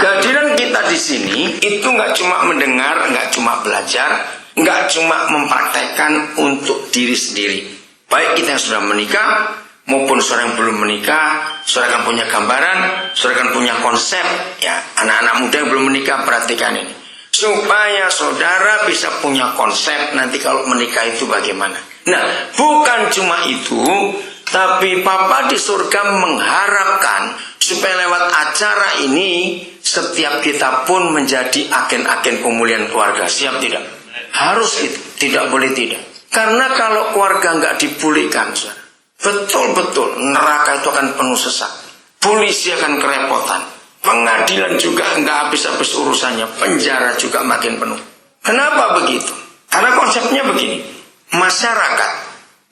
Kehadiran kita di sini itu nggak cuma mendengar, nggak cuma belajar, nggak cuma mempraktekkan untuk diri sendiri. Baik kita yang sudah menikah maupun saudara yang belum menikah, saudara kan punya gambaran, saudara kan punya konsep. Ya, anak-anak muda yang belum menikah perhatikan ini, supaya saudara bisa punya konsep nanti kalau menikah itu bagaimana. Nah, bukan cuma itu, tapi Papa di surga mengharapkan supaya lewat acara ini setiap kita pun menjadi agen-agen pemulihan keluarga. Siap tidak? Harus itu, tidak boleh tidak. Karena kalau keluarga nggak dipulihkan, betul-betul neraka itu akan penuh sesak. Polisi akan kerepotan, pengadilan juga nggak habis-habis urusannya, penjara juga makin penuh. Kenapa begitu? Karena konsepnya begini, masyarakat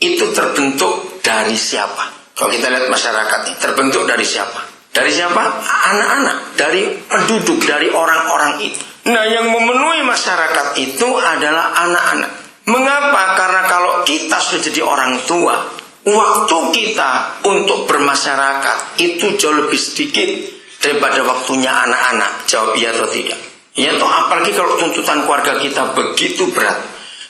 itu terbentuk dari siapa? Kalau kita lihat masyarakat ini terbentuk dari siapa? Dari siapa? Anak-anak, dari penduduk, dari orang-orang itu. Nah, yang memenuhi masyarakat itu adalah anak-anak. Mengapa? Karena kalau kita sudah jadi orang tua, waktu kita untuk bermasyarakat itu jauh lebih sedikit daripada waktunya anak-anak. Jawab iya atau tidak? Ya toh, apalagi kalau tuntutan keluarga kita begitu berat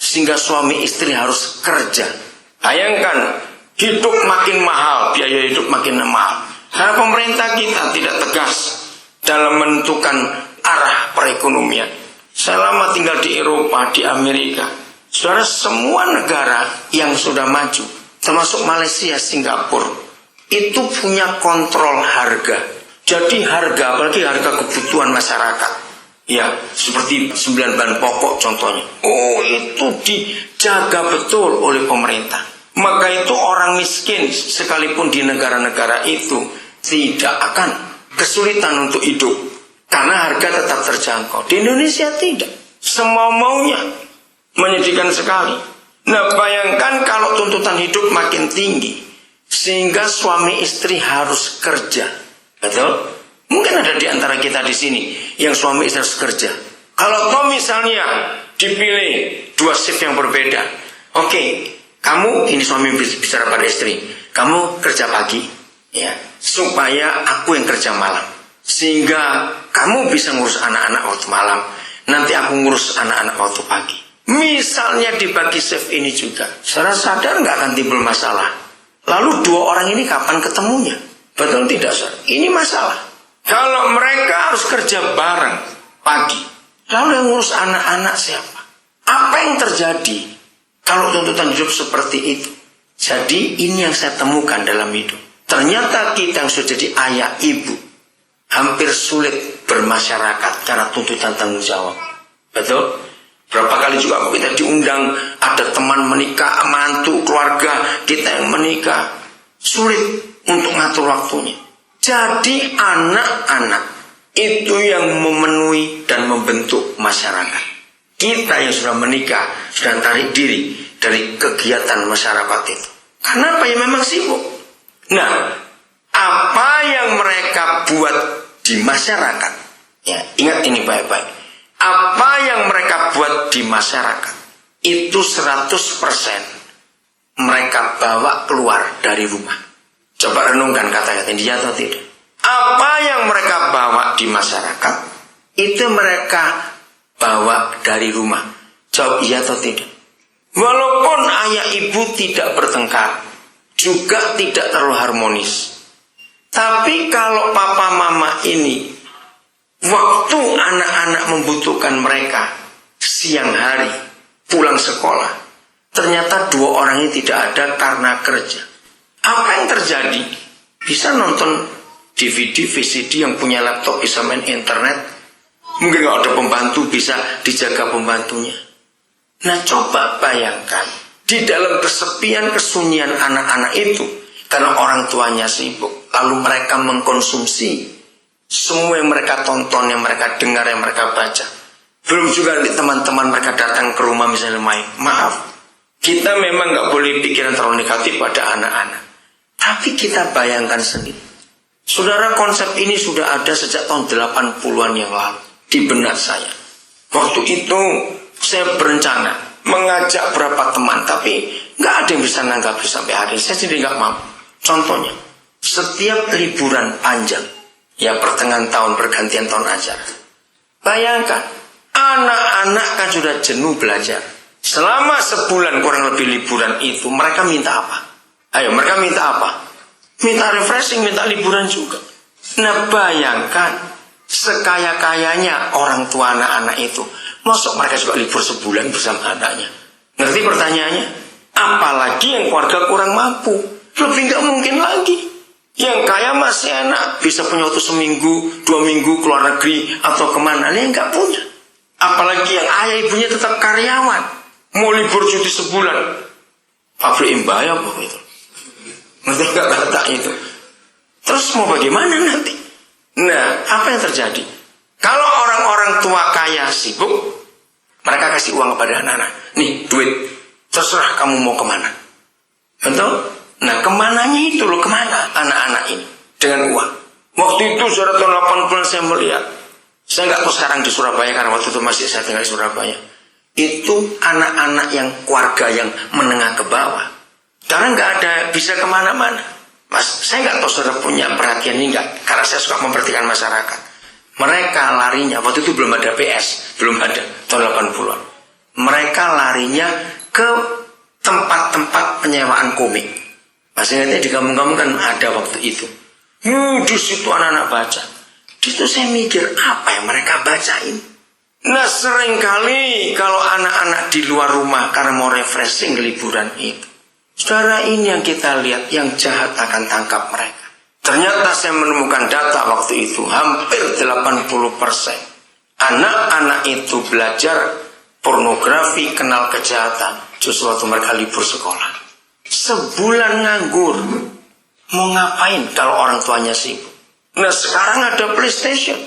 sehingga suami istri harus kerja. Bayangkan, hidup makin mahal, biaya hidup makin mahal. Karena pemerintah kita tidak tegas dalam menentukan arah perekonomian. Saya lama tinggal di Eropa, di Amerika. Saudara, semua negara yang sudah maju, termasuk Malaysia, Singapura, itu punya kontrol harga. Jadi harga, apalagi harga kebutuhan masyarakat, ya seperti 9 bahan pokok contohnya, itu dijaga betul oleh pemerintah. Maka itu orang miskin sekalipun di negara-negara itu tidak akan kesulitan untuk hidup karena harga tetap terjangkau. Di Indonesia tidak, semau-maunya, menyedihkan sekali. Nah, bayangkan kalau tuntutan hidup makin tinggi sehingga suami istri harus kerja. Betul? Mungkin ada di antara kita di sini yang suami istri harus kerja. Kalau toh misalnya dipilih 2 shift yang berbeda. Oke, kamu, ini suami bicara pada istri, kamu kerja pagi, ya, supaya aku yang kerja malam, sehingga kamu bisa ngurus anak-anak waktu malam, nanti aku ngurus anak-anak waktu pagi. Misalnya dibagi shift ini juga, secara sadar nggak akan timbul masalah. Lalu 2 orang ini kapan ketemunya? Betul tidak, saudara? Ini masalah. Kalau mereka harus kerja bareng pagi, lalu yang ngurus anak-anak siapa? Apa yang terjadi kalau tuntutan hidup seperti itu? Jadi ini yang saya temukan dalam hidup. Ternyata kita yang sudah jadi ayah ibu hampir sulit bermasyarakat karena tuntutan tanggung jawab. Betul? Berapa kali juga kita diundang, ada teman menikah, mantu, keluarga kita yang menikah, sulit untuk ngatur waktunya. Jadi anak-anak itu yang memenuhi dan membentuk masyarakat. Kita yang sudah menikah sudah tarik diri dari kegiatan masyarakat itu. Kenapa? Ya memang sibuk. Nah, apa yang mereka buat di masyarakat, ya ingat ini baik-baik, apa yang mereka buat di masyarakat itu 100% mereka bawa keluar dari rumah. Coba renungkan kata-kata ini, atau tidak? Apa yang mereka bawa di masyarakat itu mereka bawa dari rumah. Jawab iya atau tidak? Walaupun ayah ibu tidak bertengkar, juga tidak terlalu harmonis, tapi kalau papa mama ini waktu anak-anak membutuhkan mereka siang hari pulang sekolah, ternyata 2 orang ini tidak ada karena kerja. Apa yang terjadi? Bisa nonton DVD, VCD, yang punya laptop bisa main internet. Mungkin kalau ada pembantu bisa dijaga pembantunya. Nah, coba bayangkan di dalam kesepian, kesunyian anak-anak itu, karena orang tuanya sibuk, lalu mereka mengkonsumsi semua yang mereka tonton, yang mereka dengar, yang mereka baca. Belum juga teman-teman mereka datang ke rumah misalnya main. Maaf, kita memang nggak boleh pikiran terlalu negatif pada anak-anak. Tapi kita bayangkan sendiri. Saudara, konsep ini sudah ada sejak tahun 80-an yang lalu di benak saya. Waktu itu saya berencana mengajak berapa teman, tapi nggak ada yang bisa menanggapi sampai hari ini. Saya sendiri nggak mau. Contohnya, setiap liburan panjang Ya pertengahan tahun, pergantian tahun ajaran. Bayangkan, anak-anak kan sudah jenuh belajar. Selama sebulan kurang lebih liburan itu, mereka minta apa? Ayo, mereka minta apa? Minta refreshing, minta liburan juga. Nah bayangkan, sekaya-kayanya orang tua anak-anak itu, masuk mereka juga libur sebulan bersama anaknya. Ngerti pertanyaannya? Apalagi yang keluarga kurang mampu, lebih nggak mungkin lagi. Yang kaya masih enak, bisa punya waktu seminggu, 2 minggu keluar negeri atau kemana, ini nggak punya. Apalagi yang ayah ibunya tetap karyawan, mau libur cuti sebulan, pabrik imbaya apa itu? Ngerti nggak kata itu? Terus mau bagaimana nanti? Nah, apa yang terjadi? Kalau orang-orang tua kaya sibuk, mereka kasih uang kepada anak-anak. Nih, duit, terserah kamu mau kemana. Betul? Nah, kemananya itu loh, kemana anak-anak ini dengan uang? Waktu itu tahun 80 saya melihat, saya nggak tahu sekarang di Surabaya karena waktu itu masih saya tinggal di Surabaya. Itu anak-anak yang keluarga yang menengah ke bawah, karena nggak ada bisa kemana-mana. Mas, saya nggak tahu saudara punya perhatian ini nggak? Karena saya suka memperhatikan masyarakat. Mereka larinya, waktu itu belum ada PS, belum ada tahun 80-an. Mereka larinya ke tempat-tempat penyewaan komik. Masih ingatnya di kampung-kampung kan ada waktu itu. Di situ anak-anak baca. Di situ saya mikir, apa yang mereka bacain? Nah, seringkali kalau anak-anak di luar rumah karena mau refreshing liburan itu, saudara, ini yang kita lihat, yang jahat akan tangkap mereka. Ternyata saya menemukan data waktu itu, hampir 80% anak-anak itu belajar pornografi, kenal kejahatan justru waktu mereka libur sekolah. Sebulan nganggur, mau ngapain kalau orang tuanya sibuk? Nah, sekarang ada PlayStation,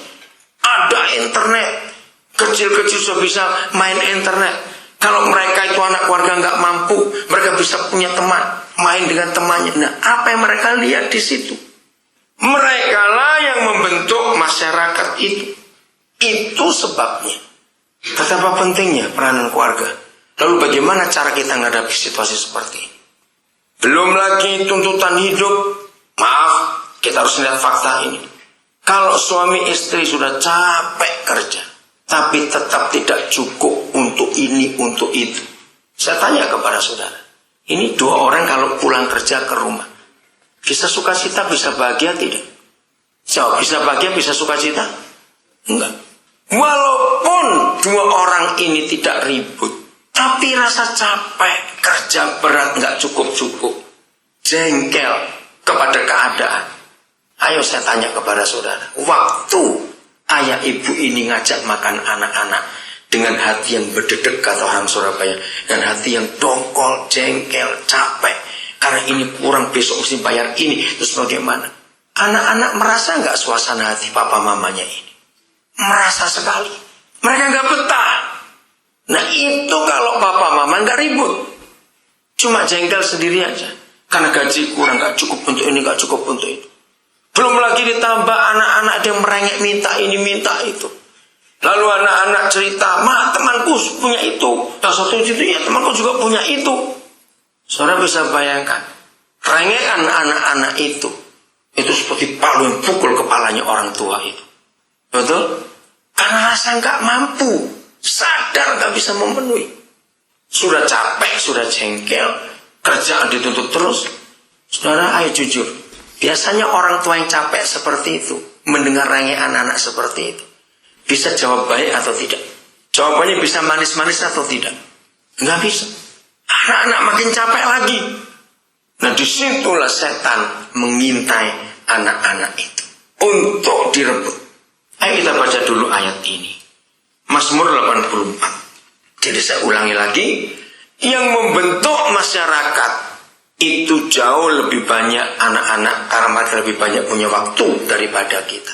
ada internet, kecil-kecil sudah bisa main internet. Kalau mereka itu anak keluarga nggak mampu, mereka bisa punya teman, main dengan temannya. Nah, apa yang mereka lihat di situ? Mereka lah yang membentuk masyarakat itu. Itu sebabnya. Betapa pentingnya peranan keluarga. Lalu bagaimana cara kita menghadapi situasi seperti ini? Belum lagi tuntutan hidup. Maaf, kita harus lihat fakta ini. Kalau suami istri sudah capek kerja, tapi tetap tidak cukup untuk ini, untuk itu. Saya tanya kepada saudara, ini 2 orang kalau pulang kerja ke rumah, bisa sukacita, bisa bahagia tidak? Jawab, bisa bahagia, bisa sukacita? Enggak. Walaupun 2 orang ini tidak ribut, tapi rasa capek, kerja berat, nggak cukup-cukup, jengkel kepada keadaan. Ayo saya tanya kepada saudara, waktu ayah ibu ini ngajak makan anak-anak dengan hati yang berdedek, kata orang Surabaya, dan hati yang dongkol, jengkel, capek, karena ini kurang, besok mesti bayar ini, terus bagaimana? Anak-anak merasa nggak suasana hati papa mamanya ini? Merasa sekali. Mereka nggak betah. Nah itu kalau papa mama nggak ribut, cuma jengkel sendiri aja, karena gaji kurang, nggak cukup untuk ini, nggak cukup untuk itu. Belum lagi ditambah anak-anak yang merengek minta ini, minta itu. Lalu anak-anak cerita, "Ma, temanku punya itu, yang satu itu ya temanku juga punya itu." Saudara bisa bayangkan, rengekan anak-anak itu seperti palu yang pukul kepalanya orang tua itu. Betul? Karena rasa nggak mampu, sadar nggak bisa memenuhi. Sudah capek, sudah jengkel, kerjaan dituntut terus. Saudara, ayo jujur. Biasanya orang tua yang capek seperti itu, mendengar rengek anak-anak seperti itu, bisa jawab baik atau tidak? Jawabannya bisa manis-manis atau tidak? Nggak bisa. Anak-anak makin capek lagi. Nah disitulah setan mengintai anak-anak itu untuk direbut. Ayo kita baca dulu ayat ini. Mazmur 84. Jadi saya ulangi lagi. Yang membentuk masyarakat itu jauh lebih banyak anak-anak, karena mereka lebih banyak punya waktu daripada kita.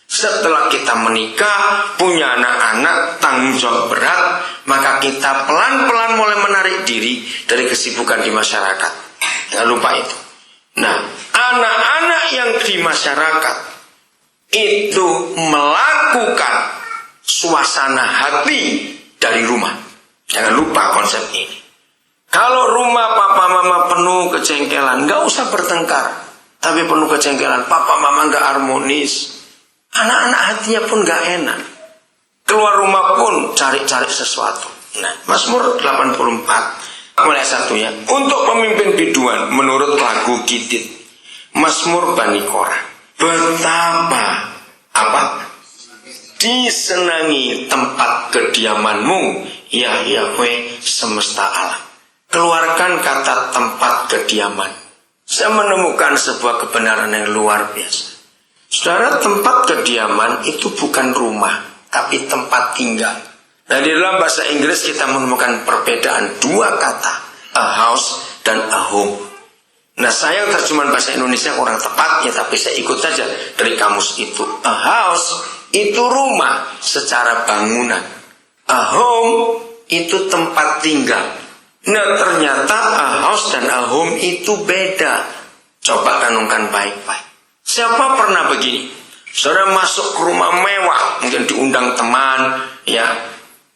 Setelah kita menikah, punya anak-anak, tanggung jawab berat, maka kita pelan-pelan mulai menarik diri dari kesibukan di masyarakat. Jangan lupa itu. Nah, anak-anak yang di masyarakat itu melakukan suasana hati dari rumah. Jangan lupa konsep ini. Kalau rumah papa mama penuh kejengkelan, nggak usah bertengkar. Tapi penuh kejengkelan, papa mama nggak harmonis, Anak-anak hatinya pun gak enak. Keluar rumah pun cari-cari sesuatu. Nah, Mazmur 84 mulai 1-nya. Untuk pemimpin biduan menurut lagu Gitit, Mazmur Bani Korah. Betapa disenangi tempat kediamanmu, ya Yahweh semesta alam. Keluarkan kata tempat kediaman. Saya menemukan sebuah kebenaran yang luar biasa. Saudara, tempat kediaman itu bukan rumah, tapi tempat tinggal. Nah, di dalam bahasa Inggris kita menemukan perbedaan dua kata, a house dan a home. Nah, saya terjemahan bahasa Indonesia kurang tepat ya, tapi saya ikut saja dari kamus itu. A house itu rumah secara bangunan. A home itu tempat tinggal. Nah, ternyata a house dan a home itu beda. Coba renungkan baik-baik. Siapa pernah begini? Saudara masuk ke rumah mewah, mungkin diundang teman, ya.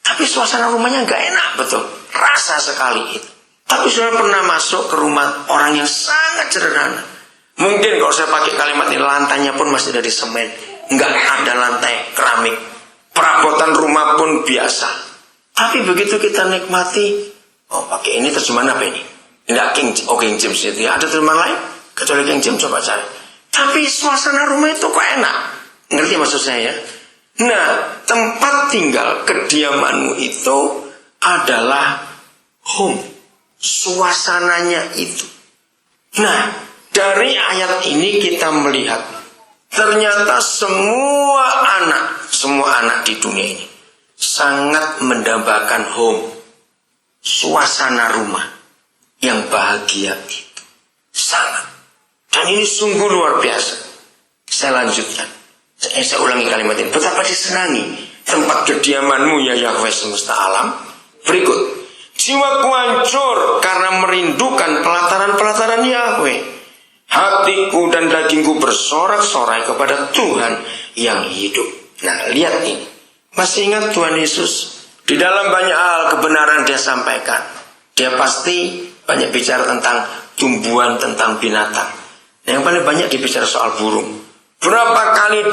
Tapi suasana rumahnya nggak enak, betul. Rasa sekali itu. Tapi saudara pernah masuk ke rumah orang yang sangat sederhana. Mungkin kalau saya pakai kalimat ini, lantainya pun masih dari semen. Nggak ada lantai keramik. Perabotan rumah pun biasa. Tapi begitu kita nikmati, oh pakai ini terjemahan apa ini? Enggak King James itu ya. Ada terjemahan lain? Kecuali King James, coba cari. Tapi suasana rumah itu kok enak. Ngerti maksud saya? Nah, tempat tinggal kediamanmu itu adalah home. Suasananya itu. Nah, dari ayat ini kita melihat ternyata semua anak di dunia ini sangat mendambakan home. Suasana rumah yang bahagia itu. Sangat. Dan ini sungguh luar biasa. Saya lanjutkan. Saya ulangi kalimat ini. Betapa disenangi tempat kediamanmu ya Yahweh semesta alam. Berikut. Jiwaku hancur karena merindukan pelataran-pelataran Yahweh. Hatiku dan dagingku bersorak-sorai kepada Tuhan yang hidup. Nah, lihat ini. Masih ingat Tuhan Yesus? Di dalam banyak hal kebenaran dia sampaikan. Dia pasti banyak bicara tentang tumbuhan, tentang binatang. Yang paling banyak dibicara soal burung. Berapa kali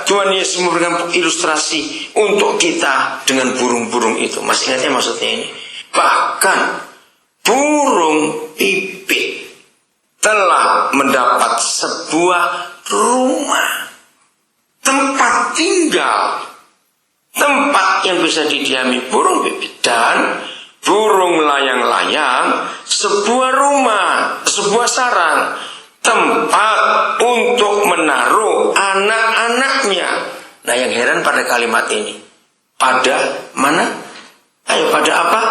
Tuhan Yesus memberikan ilustrasi untuk kita dengan burung-burung itu. Masih ingatnya maksudnya ini? Bahkan burung pipit telah mendapat sebuah rumah, tempat tinggal, tempat yang bisa didiami burung pipit dan burung layang-layang, sebuah rumah, sebuah sarang, tempat untuk menaruh anak-anaknya. Nah, yang heran pada kalimat ini, pada mana? Ayo, pada apa?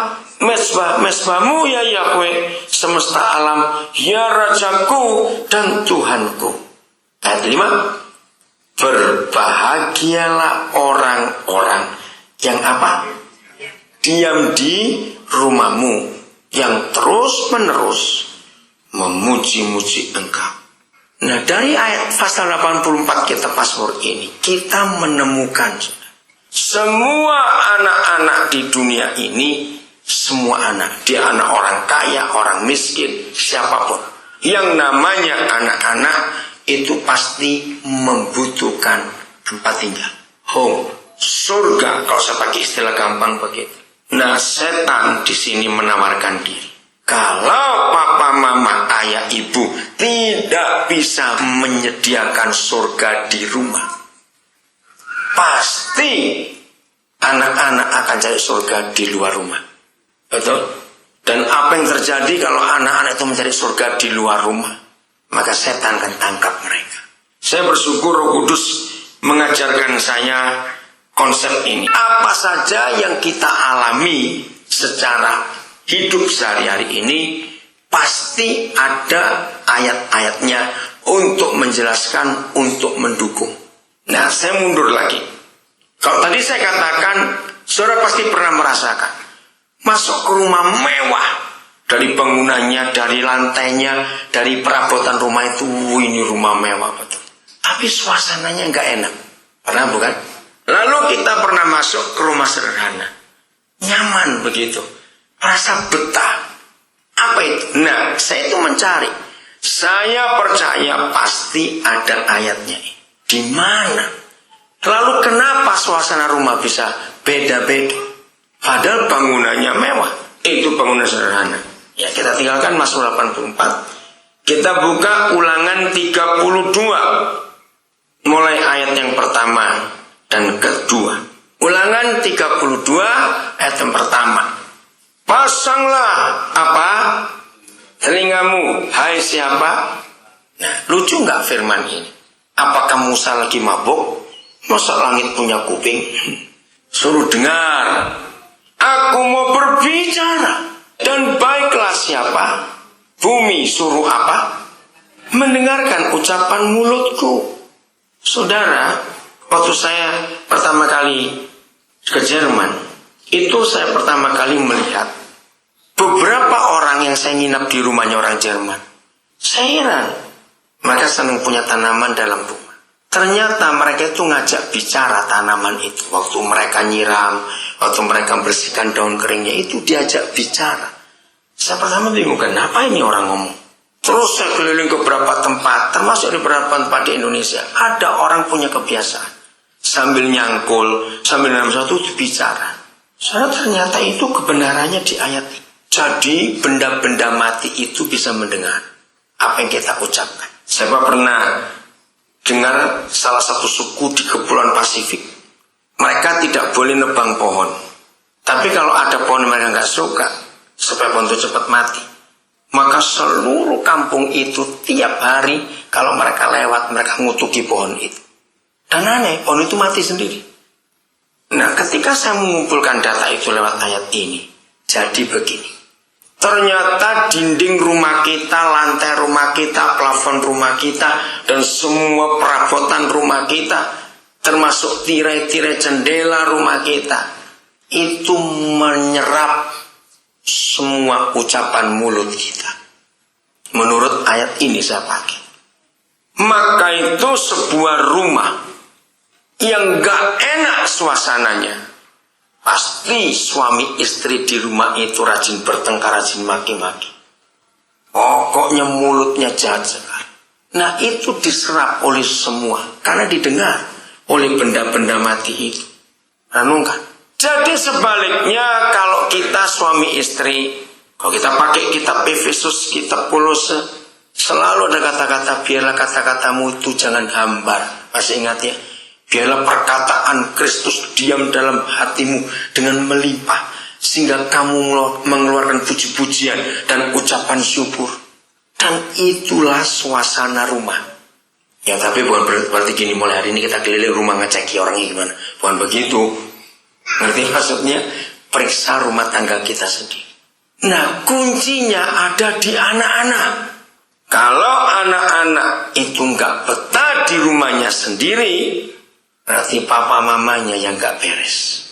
Mesbahmu ya Yahweh semesta alam, ya Rajaku dan Tuhanku. Ayat 5. Berbahagialah orang-orang yang apa? Diam di rumahmu, yang terus-menerus memuji-muji engkau. Nah, dari ayat pasal 84 kitab Mazmur ini kita menemukan semua anak-anak di dunia ini, semua anak, dia anak orang kaya, orang miskin, siapapun yang namanya anak-anak itu pasti membutuhkan tempat tinggal, home, surga kalau saya pakai istilah gampang begitu. Nah, setan di sini menawarkan diri. Kalau papa, mama, ayah, ibu tidak bisa menyediakan surga di rumah, pasti anak-anak akan cari surga di luar rumah. Betul? Dan apa yang terjadi kalau anak-anak itu mencari surga di luar rumah? Maka setan akan tangkap mereka. Saya bersyukur Roh Kudus mengajarkan saya konsep ini. Apa saja yang kita alami secara hidup sehari-hari ini pasti ada ayat-ayatnya untuk menjelaskan, untuk mendukung. Nah, saya mundur lagi. Kalau tadi saya katakan, saudara pasti pernah merasakan masuk ke rumah mewah, dari bangunannya, dari lantainya, dari perabotan rumah itu, ini rumah mewah betul. Tapi suasananya nggak enak. Pernah bukan? Lalu kita pernah masuk ke rumah sederhana, nyaman begitu, rasa betah. Apa itu? Nah, saya itu mencari. Saya percaya pasti ada ayatnya. Di mana Lalu kenapa suasana rumah bisa beda-beda? Padahal bangunannya mewah. Itu bangunan sederhana. Ya, kita tinggalkan Mazmur 84. Kita buka Ulangan 32. Mulai ayat yang pertama dan kedua. Ulangan 32 ayat yang pertama. Pasanglah apa? Telingamu, hai siapa? Nah, lucu nggak firman ini? Apakah Musa lagi mabuk? Masa langit punya kuping? Suruh dengar. Aku mau berbicara. Dan baiklah siapa? Bumi suruh apa? Mendengarkan ucapan mulutku. Saudara, waktu saya pertama kali ke Jerman, itu saya pertama kali melihat beberapa orang yang saya nginap di rumahnya orang Jerman. Saya heran, mereka senang punya tanaman dalam rumah. Ternyata mereka itu ngajak bicara tanaman itu. Waktu mereka nyiram, waktu mereka bersihkan daun keringnya, itu diajak bicara. Saya pertama bingung, kenapa ini orang ngomong? Terus saya keliling ke beberapa tempat, termasuk di beberapa tempat di Indonesia. Ada orang punya kebiasaan, sambil nyangkul, sambil dalam satu bicara. Soalnya ternyata itu kebenarannya di ayat ini. Jadi benda-benda mati itu bisa mendengar apa yang kita ucapkan. Saya pernah dengar salah satu suku di Kepulauan Pasifik, mereka tidak boleh nebang pohon. Tapi kalau ada pohon mereka nggak suka, supaya pohon itu cepat mati, maka seluruh kampung itu tiap hari kalau mereka lewat, mereka ngutuki pohon itu. Dan aneh, pohon itu mati sendiri. Nah, ketika saya mengumpulkan data itu lewat ayat ini, jadi begini. Ternyata dinding rumah kita, lantai rumah kita, plafon rumah kita, dan semua perabotan rumah kita, termasuk tirai-tirai jendela rumah kita, itu menyerap semua ucapan mulut kita. Menurut ayat ini saya pakai. Maka itu sebuah rumah yang gak enak suasananya. Pasti suami istri di rumah itu rajin bertengkar, rajin maki-maki. Pokoknya mulutnya jahat sekali. Nah, itu diserap oleh semua karena didengar oleh benda-benda mati itu. Renungkan. Jadi sebaliknya, kalau kita suami istri, kalau kita pakai kitab Efesus, kitab Kolose, selalu ada kata-kata, biarlah kata-katamu itu jangan hambar. Masih ingat ya? Biarlah perkataan Kristus diam dalam hatimu dengan melimpah, sehingga kamu mengeluarkan puji-pujian dan ucapan syukur. Dan itulah suasana rumah. Ya, tapi bukan berarti gini, mulai hari ini kita keliling rumah ngeceki orangnya gimana. Bukan begitu. Ngerti maksudnya? Periksa rumah tangga kita sendiri. Nah, kuncinya ada di anak-anak. Kalau anak-anak itu nggak betah di rumahnya sendiri, berarti papa mamanya yang gak beres.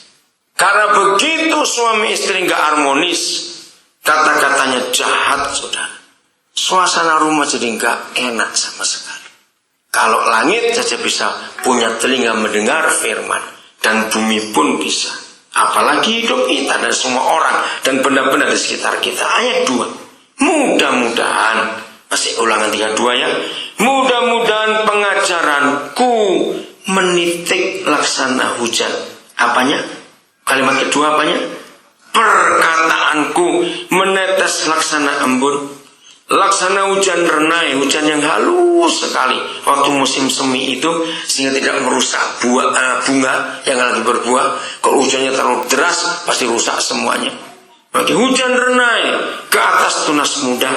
Karena begitu suami istri gak harmonis, kata-katanya jahat, saudara. Suasana rumah jadi gak enak sama sekali. Kalau langit saja bisa punya telinga mendengar firman, dan bumi pun bisa. Apalagi hidup kita dan semua orang dan benda-benda di sekitar kita. Ayat 2. Mudah-mudahan, masih Ulangan 32 ya. Mudah-mudahan pengajaranku menitik laksana hujan. Apanya? Kalimat kedua apanya? Perkataanku menetes laksana embun. Laksana hujan renai, hujan yang halus sekali waktu musim semi itu, sehingga tidak merusak bunga yang lagi berbuah. Kalau hujannya terlalu deras, pasti rusak semuanya. Bagi hujan renai ke atas tunas muda,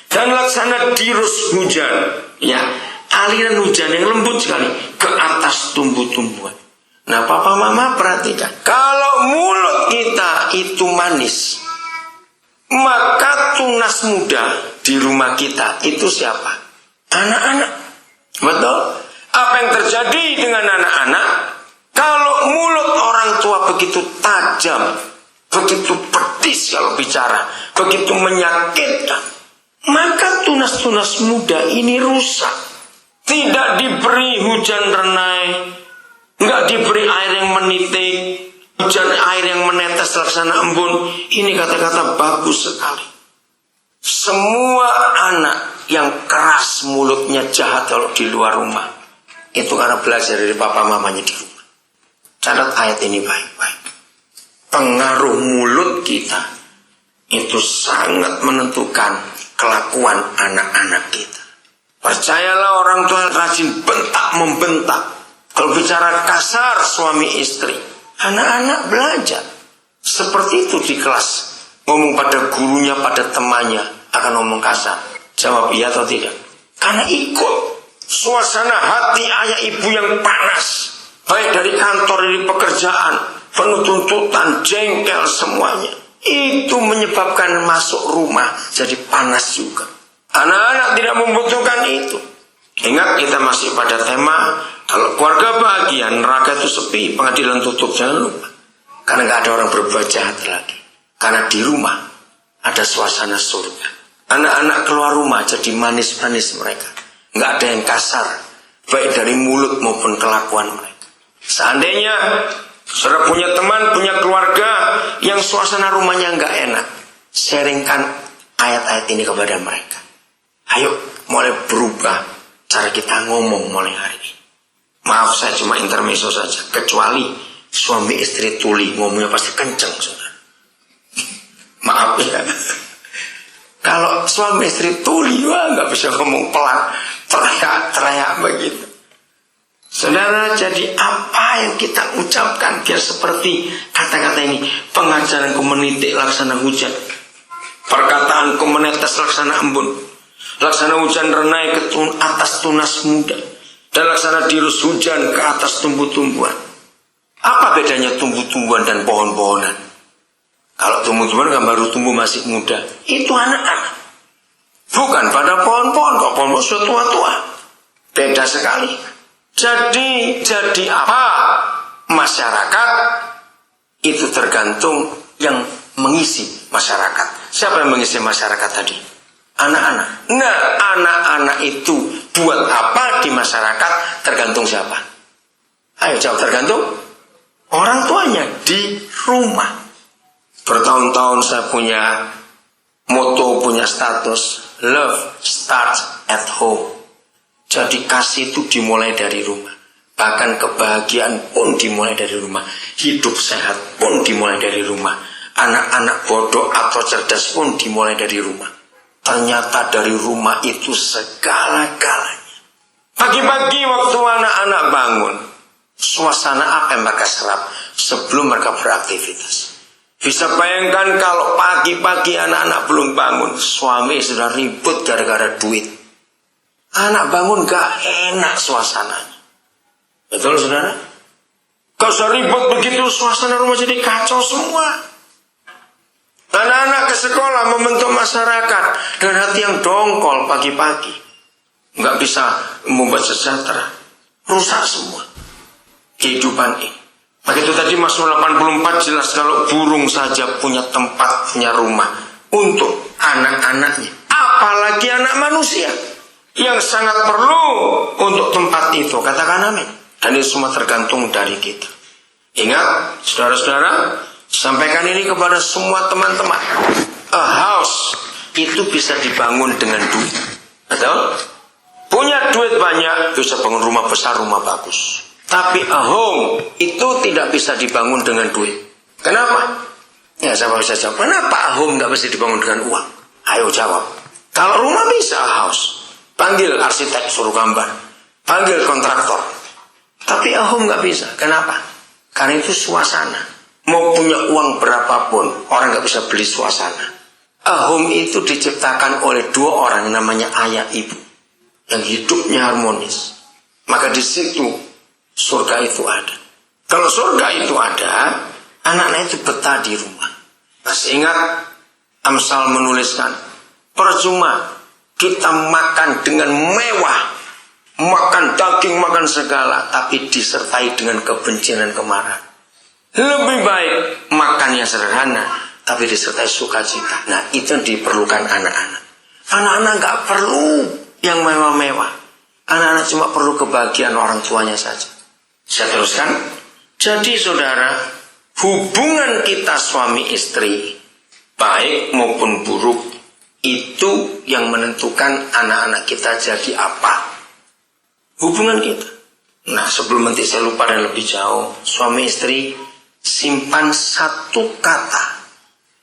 dan laksana dirus hujan, ya, aliran hujan yang lembut sekali ke atas tumbuh-tumbuhan. Nah, papa mama perhatikan, kalau mulut kita itu manis, maka tunas muda di rumah kita itu siapa? Anak-anak. Betul? Apa yang terjadi dengan anak-anak? Kalau mulut orang tua begitu tajam, begitu pedis kalau bicara, begitu menyakitkan, maka tunas-tunas muda ini rusak. Tidak diberi hujan renai, nggak diberi air yang menitik, hujan air yang menetes laksana embun. Ini kata-kata bagus sekali. Semua anak yang keras mulutnya jahat kalau di luar rumah, itu karena belajar dari papa mamanya di rumah. Catat ayat ini baik-baik. Pengaruh mulut kita itu sangat menentukan kelakuan anak-anak kita. Percayalah, orang tua rajin bentak-membentak. Kalau bicara kasar suami istri, anak-anak belajar. Seperti itu di kelas. Ngomong pada gurunya, pada temannya, akan ngomong kasar. Jawab iya atau tidak? Karena ikut suasana hati ayah ibu yang panas. Baik dari kantor, dari pekerjaan, penuh tuntutan, jengkel semuanya. Itu menyebabkan masuk rumah jadi panas juga. Anak-anak tidak membutuhkan itu. Ingat, kita masih pada tema, kalau keluarga bahagia, neraka itu sepi, pengadilan tutup, jangan lupa. Karena gak ada orang berbuat jahat lagi. Karena di rumah ada suasana surga. Anak-anak keluar rumah jadi manis-manis mereka. Gak ada yang kasar, baik dari mulut maupun kelakuan mereka. Seandainya saudara punya teman, punya keluarga yang suasana rumahnya gak enak, sharingkan ayat-ayat ini kepada mereka. Ayo mulai berubah cara kita ngomong mulai hari ini. Maaf, saya cuma intermezzo saja. Kecuali suami istri tuli, ngomongnya pasti kenceng, saudara. Maaf ya. Kalau suami istri tuli, wah nggak bisa ngomong pelan, teriak-teriak begitu. Saudara, jadi apa yang kita ucapkan biar seperti kata-kata ini. Pengajaran menitik laksana hujan, perkataan menetes laksana embun, laksana hujan renai ke atas tunas muda, dan laksana dirus hujan ke atas tumbuh-tumbuhan. Apa bedanya tumbuh-tumbuhan dan pohon-pohonan? Kalau tumbuh-tumbuhan kan baru tumbuh masih muda, itu anak-anak. Bukan pada pohon-pohon, kok pohon-pohon sudah tua-tua. Beda sekali. Jadi apa? Masyarakat itu tergantung yang mengisi masyarakat. Siapa yang mengisi masyarakat tadi? Anak-anak. Nah, anak-anak itu buat apa di masyarakat tergantung siapa? Ayo jawab, tergantung orang tuanya di rumah. Bertahun-tahun saya punya moto, punya status, love starts at home. Jadi kasih itu dimulai dari rumah. Bahkan kebahagiaan pun dimulai dari rumah. Hidup sehat pun dimulai dari rumah. Anak-anak bodoh atau cerdas pun dimulai dari rumah. Ternyata dari rumah itu segala-galanya. Pagi-pagi waktu anak-anak bangun, suasana apa yang mereka serap sebelum mereka beraktivitas? Bisa bayangkan kalau pagi-pagi anak-anak belum bangun, suami sudah ribut gara-gara duit. Anak bangun gak enak suasananya. Betul saudara? Kalau sudah ribut begitu, suasana rumah jadi kacau semua. Anak-anak ke sekolah membentuk masyarakat dan hati yang dongkol pagi-pagi. Gak bisa membuat sejahtera. Rusak semua kehidupan ini. Begitu tadi Mazmur 84 jelas kalau burung saja punya tempat, punya rumah untuk anak-anaknya. Apalagi anak manusia yang sangat perlu untuk tempat itu. Katakan amin. Dan itu semua tergantung dari kita. Ingat, saudara-saudara, sampaikan ini kepada semua teman-teman. A house itu bisa dibangun dengan duit. Betul? Punya duit banyak, bisa bangun rumah besar, rumah bagus. Tapi a home itu tidak bisa dibangun dengan duit. Kenapa? Ya, saya bisa jawab. Kenapa a home nggak bisa dibangun dengan uang? Ayo jawab. Kalau rumah bisa a house. Panggil arsitek suruh gambar, panggil kontraktor. Tapi a home gak bisa. Kenapa? Karena itu suasana. Mau punya uang berapapun, orang gak bisa beli suasana. A home itu diciptakan oleh dua orang yang namanya ayah ibu, yang hidupnya harmonis. Maka di situ surga itu ada. Kalau surga itu ada, anak-anak itu betah di rumah. Masih ingat Amsal menuliskan, percuma kita makan dengan mewah, makan daging, makan segala, tapi disertai dengan kebencian dan kemarahan. Lebih baik makan yang sederhana, tapi disertai sukacita. Nah, itu yang diperlukan anak-anak. Anak-anak gak perlu yang mewah-mewah. Anak-anak cuma perlu kebahagiaan orang tuanya saja. Saya teruskan. Jadi saudara, hubungan kita suami istri, baik maupun buruk, itu yang menentukan anak-anak kita jadi apa. Hubungan kita. Nah, sebelum nanti saya lupa dan lebih jauh, suami istri simpan satu kata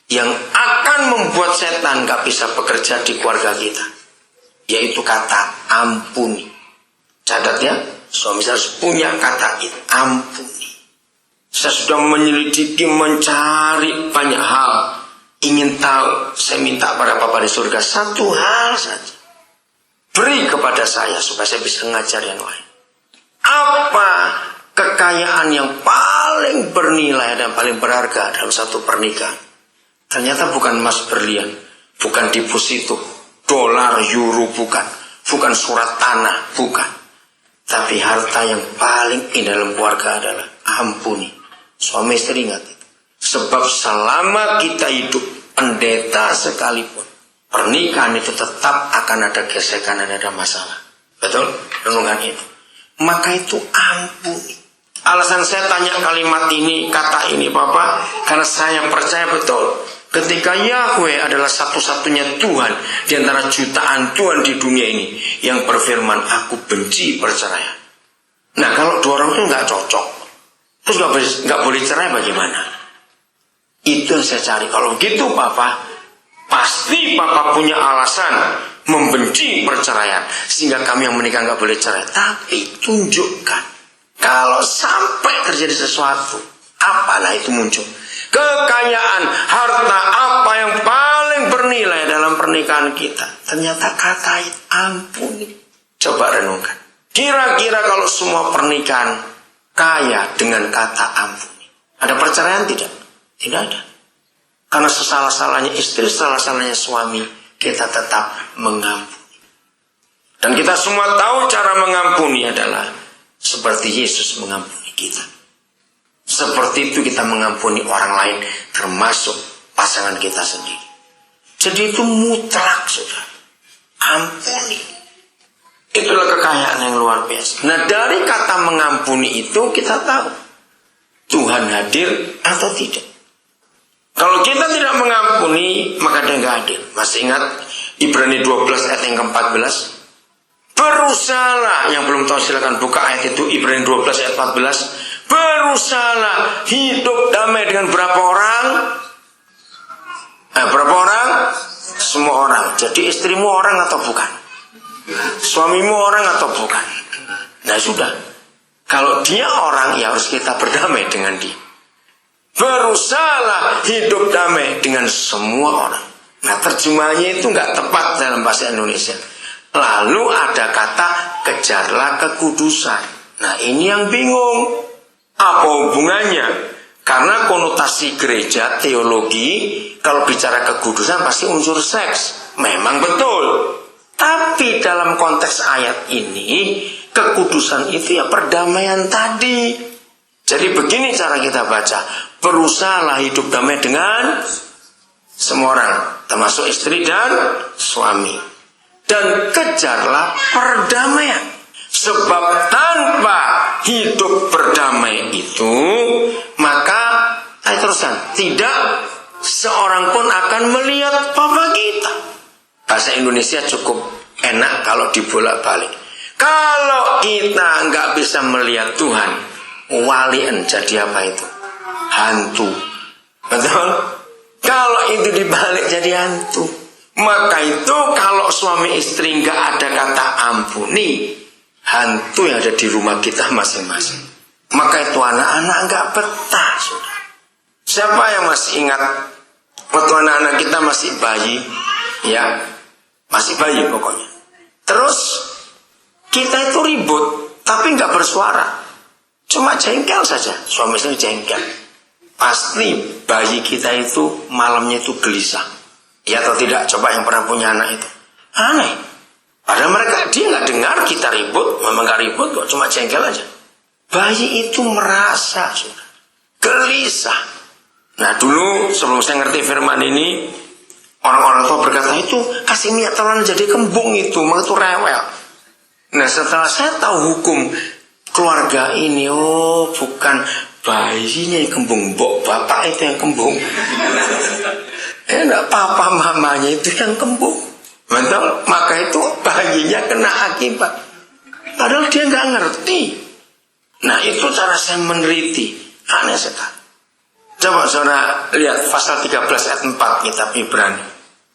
yang akan membuat setan gak bisa bekerja di keluarga kita, yaitu kata ampuni. Catat ya, suami saya harus punya kata itu, ampuni. Saya sudah menyelidiki, mencari banyak hal, ingin tahu. Saya minta pada Bapa di surga satu hal saja, beri kepada saya supaya saya bisa mengajar yang lain. Apa kekayaan yang paling bernilai dan paling berharga dalam satu pernikahan? Ternyata bukan emas berlian, bukan deposito, dolar, euro, bukan surat tanah, bukan. Tapi harta yang paling indah dalam keluarga adalah ampuni. Suami istri ingat itu. Sebab selama kita hidup pendeta sekalipun, pernikahan itu tetap akan ada gesekan dan ada masalah. Betul? Renungan itu. Maka itu ampuni. Alasan saya tanya kalimat ini, kata ini Bapak, karena saya percaya betul ketika Yahweh adalah satu-satunya Tuhan di antara jutaan Tuhan di dunia ini yang berfirman, aku benci perceraian. Nah, kalau dua orang itu nggak cocok, terus nggak boleh cerai bagaimana? Itu yang saya cari. Kalau gitu Bapak, pasti Bapak punya alasan membenci perceraian sehingga kami yang menikah nggak boleh cerai. Tapi tunjukkan kalau sampai terjadi sesuatu, apalah itu muncul, kekayaan, harta apa yang paling bernilai dalam pernikahan kita, ternyata kata itu ampuni. Coba renungkan, kira-kira kalau semua pernikahan kaya dengan kata ampuni, ada perceraian tidak? Tidak ada. Karena sesalah-salahnya istri, sesalah-salahnya suami, kita tetap mengampuni. Dan kita semua tahu cara mengampuni adalah seperti Yesus mengampuni kita. Seperti itu kita mengampuni orang lain, termasuk pasangan kita sendiri. Jadi itu mutlak, saudara. Ampuni. Itulah kekayaan yang luar biasa. Nah, dari kata mengampuni itu kita tahu Tuhan hadir atau tidak. Kalau kita tidak mengampuni, maka dia nggak hadir. Masih ingat Ibrani 12 ayat yang ke-14? Berusahalah, yang belum tahu silakan buka ayat itu, Ibrani 12 ayat 14. Berusahalah hidup damai dengan berapa orang? Berapa orang? Semua orang. Jadi istrimu orang atau bukan? Suamimu orang atau bukan? Nah sudah. Kalau dia orang, ya harus kita berdamai dengan dia. Berusahalah hidup damai dengan semua orang. Nah, terjemahannya itu nggak tepat dalam bahasa Indonesia. Lalu ada kata kejarlah kekudusan. Nah, ini yang bingung. Apa hubungannya? Karena konotasi gereja, teologi, kalau bicara kekudusan pasti unsur seks. Memang betul. Tapi dalam konteks ayat ini, kekudusan itu ya perdamaian tadi. Jadi begini cara kita baca. Berusahalah hidup damai dengan semua orang, termasuk istri dan suami. Dan kejarlah perdamaian. Sebab tanpa hidup berdamai itu, maka terusan, tidak seorang pun akan melihat Bapa kita. Bahasa Indonesia cukup enak kalau dibolak-balik. Kalau kita nggak bisa melihat Tuhan, walian jadi apa itu? Hantu. Betul? Kalau itu dibalik jadi hantu. Maka itu kalau suami istri nggak ada kata ampuni, hantu yang ada di rumah kita masing-masing. Maka itu anak-anak nggak betah, sudah. Siapa yang masih ingat waktu anak-anak kita masih bayi, ya, masih bayi pokoknya. Terus kita itu ribut, tapi nggak bersuara, cuma jengkel saja. Suami istri jengkel. Pasti bayi kita itu malamnya itu gelisah. Ya atau tidak? Coba yang pernah punya anak itu. Aneh. Padahal dia nggak dengar kita ribut, memang nggak ribut kok, cuma jengkel aja. Bayi itu merasa sudah gelisah. Nah dulu sebelum saya ngerti firman ini, orang-orang tua berkata itu kasih minyak telon jadi kembung itu, maka itu rewel. Nah setelah saya tahu hukum keluarga ini, oh bukan bayinya yang kembung, bapak itu yang kembung. Enggak, papa mamanya itu yang kembung. Betul? Maka itu bayinya kena akibat. Padahal dia nggak ngerti. Nah itu cara saya meneliti. Aneh sekali. Coba saudara lihat pasal 13 ayat 4 kitab Ibrani.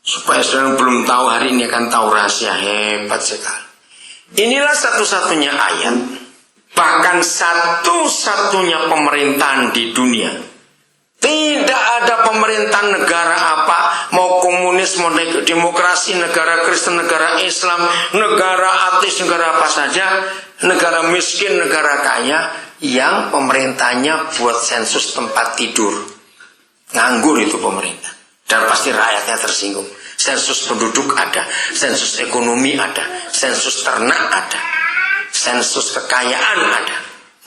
Supaya saudara belum tahu hari ini akan tahu rahasia hebat sekali. Inilah satu-satunya ayat. Bahkan satu-satunya pemerintahan di dunia. Tidak ada pemerintahan negara apa, mau komunis, mau demokrasi, negara Kristen, negara Islam, negara ateis, negara apa saja, negara miskin, negara kaya, yang pemerintahnya buat sensus tempat tidur. Nganggur itu pemerintah. Dan pasti rakyatnya tersinggung. Sensus penduduk ada, sensus ekonomi ada, sensus ternak ada, sensus kekayaan ada.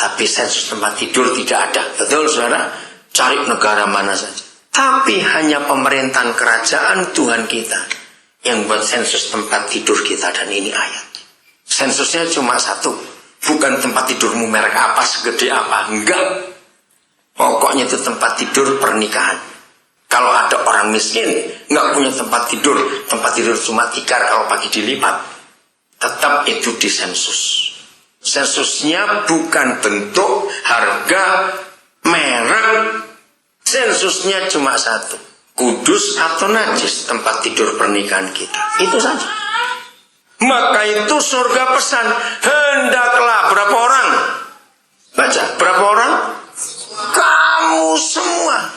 Tapi sensus tempat tidur tidak ada. Betul saudara? Cari negara mana saja. Tapi hanya pemerintahan kerajaan Tuhan kita yang buat sensus tempat tidur kita, dan ini ayat. Sensusnya cuma satu. Bukan tempat tidurmu merek apa, segede apa. Enggak. Pokoknya itu tempat tidur pernikahan. Kalau ada orang miskin nggak punya tempat tidur cuma tikar kalau pagi dilipat, tetap itu disensus. Sensusnya bukan bentuk, harga, merek. Sensusnya cuma satu, kudus atau najis tempat tidur pernikahan kita. Itu saja. Maka itu surga pesan, hendaklah berapa orang? Baca, berapa orang? Kamu semua.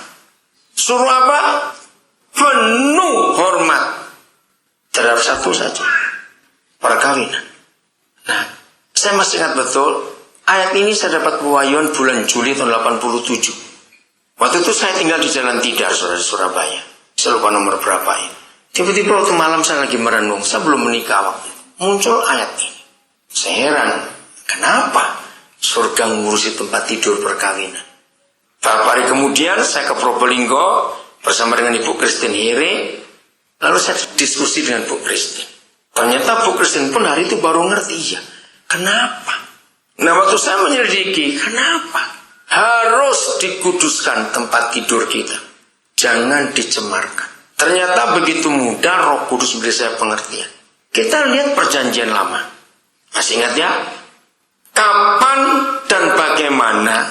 Suruh apa? Penuh hormat terhadap satu saja, perkawinan. Nah, saya masih ingat betul ayat ini saya dapat pewahyuan bulan Juli tahun 87. Waktu itu saya tinggal di Jalan Tidar, saudara, di Surabaya. Saya lupa nomor berapa ini. Tiba-tiba waktu malam saya lagi merenung, saya belum menikah waktu itu. Muncul ayat ini. Saya heran, kenapa surga ngurusi tempat tidur perkawinan? Beberapa hari kemudian saya ke Probolinggo bersama dengan Ibu Christine Here. Lalu saya diskusi dengan Bu Christine. Ternyata Bu Christine pun hari itu baru ngerti, ya. Kenapa? Nah waktu saya menyelidiki, kenapa? Harus dikuduskan tempat tidur kita. Jangan dicemarkan. Ternyata begitu mudah Roh Kudus beri saya pengertian. Kita lihat perjanjian lama. Masih ingat ya? Kapan dan bagaimana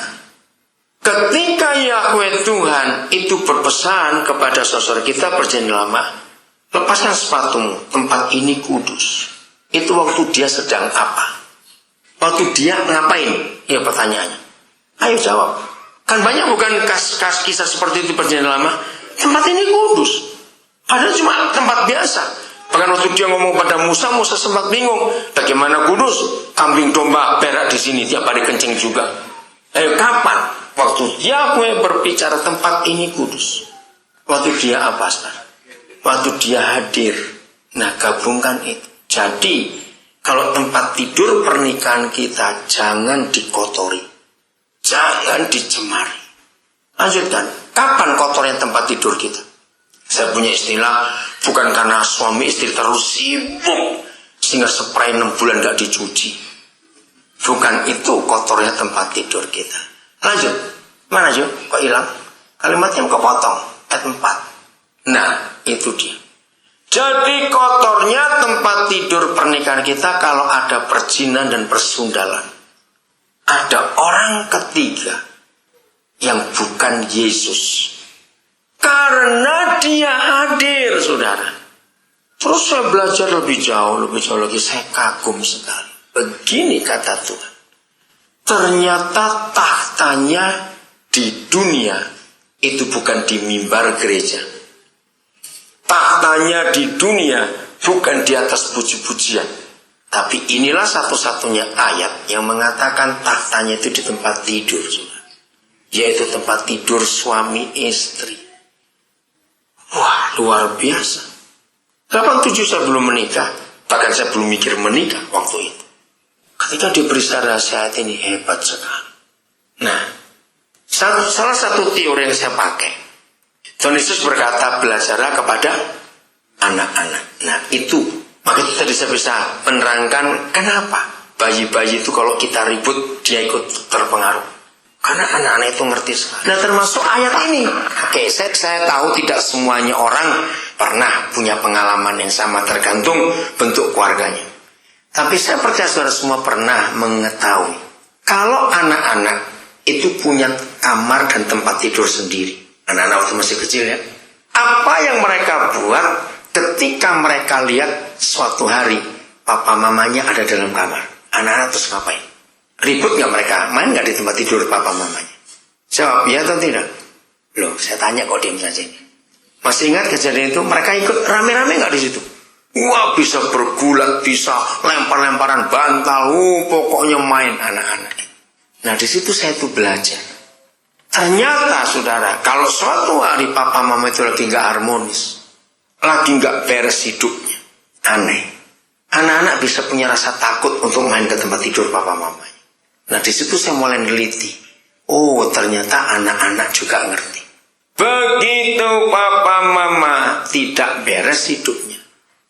ketika Yahweh Tuhan itu berpesan kepada saudara kita perjanjian lama, lepaskan sepatumu, tempat ini kudus. Itu waktu dia sedang apa? Waktu dia ngapain? Ya pertanyaannya. Ayo jawab. Kan banyak bukan kisah seperti itu perjanjian lama. Tempat ini kudus. Padahal cuma tempat biasa. Bahkan waktu dia ngomong pada Musa, Musa sempat bingung. Bagaimana kudus? Kambing domba berak di sini tiap hari kencing juga. Ayo kapan? Waktu Yahweh berbicara tempat ini kudus. Waktu dia apa sekarang? Waktu dia hadir. Nah gabungkan itu. Jadi kalau tempat tidur pernikahan kita jangan dikotori. Jangan dicemari. Lanjutkan. Kapan kotornya tempat tidur kita? Saya punya istilah, bukan karena suami istri terus sibuk sehingga spray 6 bulan gak dicuci. Bukan itu kotornya tempat tidur kita. Lanjut. Mana Jo? Kok hilang? Kalimatnya kepotong. Ayat 4. Nah, itu dia. Jadi kotornya tempat tidur pernikahan kita kalau ada perzinahan dan persundalan. Ada orang ketiga yang bukan Yesus. Karena dia hadir, saudara. Terus saya belajar lebih jauh lagi. Saya kagum sekali. Begini kata Tuhan. Ternyata tahtanya di dunia itu bukan di mimbar gereja. Tahtanya di dunia bukan di atas puji-pujian. Tapi inilah satu-satunya ayat yang mengatakan tahtanya itu di tempat tidur, yaitu tempat tidur suami istri. Wah, luar biasa. 87 saya belum menikah, bahkan saya belum mikir menikah waktu itu. Ketika diberi rahasia ini hebat sekali. Nah, salah satu teori yang saya pakai, Tuhan Yesus berkata belajarlah kepada anak-anak. Nah itu. Maka itu tadi saya bisa menerangkan kenapa bayi-bayi itu kalau kita ribut dia ikut terpengaruh. Karena anak-anak itu ngerti sekali. Nah termasuk ayat ini. Oke, saya tahu tidak semuanya orang pernah punya pengalaman yang sama, tergantung bentuk keluarganya. Tapi saya percaya saudara semua pernah mengetahui Kalau anak-anak itu punya kamar dan tempat tidur sendiri, anak-anak waktu masih kecil ya, apa yang mereka buat ketika mereka lihat suatu hari papa mamanya ada dalam kamar, anak-anak terus ngapain? Ribut nggak mereka? Main nggak di tempat tidur papa mamanya? Jawab ya atau tidak? Loh, saya tanya kok diam saja. Masih ingat kejadian itu? Mereka ikut rame-rame nggak di situ? Wah, bisa bergulat, bisa lempar-lemparan bantal, pokoknya main anak-anak. Nah, di situ saya tuh belajar. Ternyata, saudara, kalau suatu hari papa mama itu lagi nggak harmonis, lagi nggak beres hidupnya, aneh. Anak-anak bisa punya rasa takut untuk main ke tempat tidur papa mamanya. Nah, di situ saya mulai neliti. Oh, ternyata anak-anak juga ngerti. Begitu papa mama tidak beres hidupnya,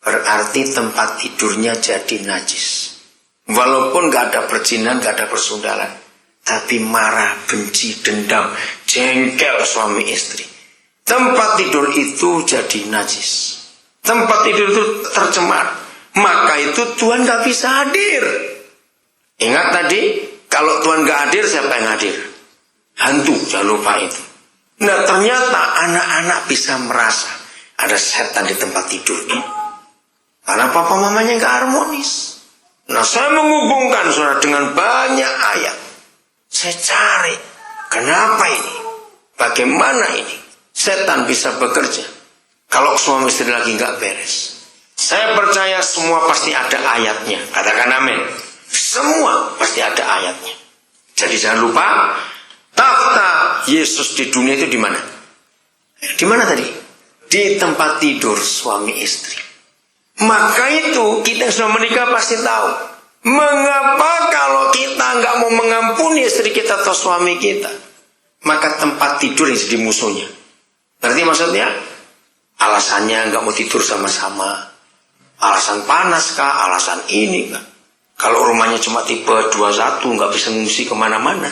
berarti tempat tidurnya jadi najis. Walaupun gak ada perjinan, gak ada persundalan, tapi marah, benci, dendam, jengkel suami istri, tempat tidur itu jadi najis. Tempat tidur itu tercemar, maka itu Tuhan gak bisa hadir. Ingat tadi, kalau Tuhan gak hadir, siapa yang hadir? Hantu, jangan lupa itu. Nah, ternyata anak-anak bisa merasa ada setan di tempat tidurnya. Karena papa mamanya gak harmonis. Nah, saya menghubungkan saudara dengan banyak ayat. Saya cari, kenapa ini? Bagaimana ini? Setan bisa bekerja kalau suami istri lagi gak beres. Saya percaya semua pasti ada ayatnya. Katakan amin. Semua pasti ada ayatnya. Jadi jangan lupa, takhta Yesus di dunia itu di mana? Di mana tadi? Di tempat tidur suami istri. Maka itu kita yang sudah menikah pasti tahu. Mengapa kalau kita nggak mau mengampuni istri kita atau suami kita, maka tempat tidur yang jadi musuhnya. Berarti maksudnya alasannya nggak mau tidur sama-sama, alasan panas kah, alasan ini kah? Kalau rumahnya cuma tipe 21 nggak bisa ngungsi kemana-mana.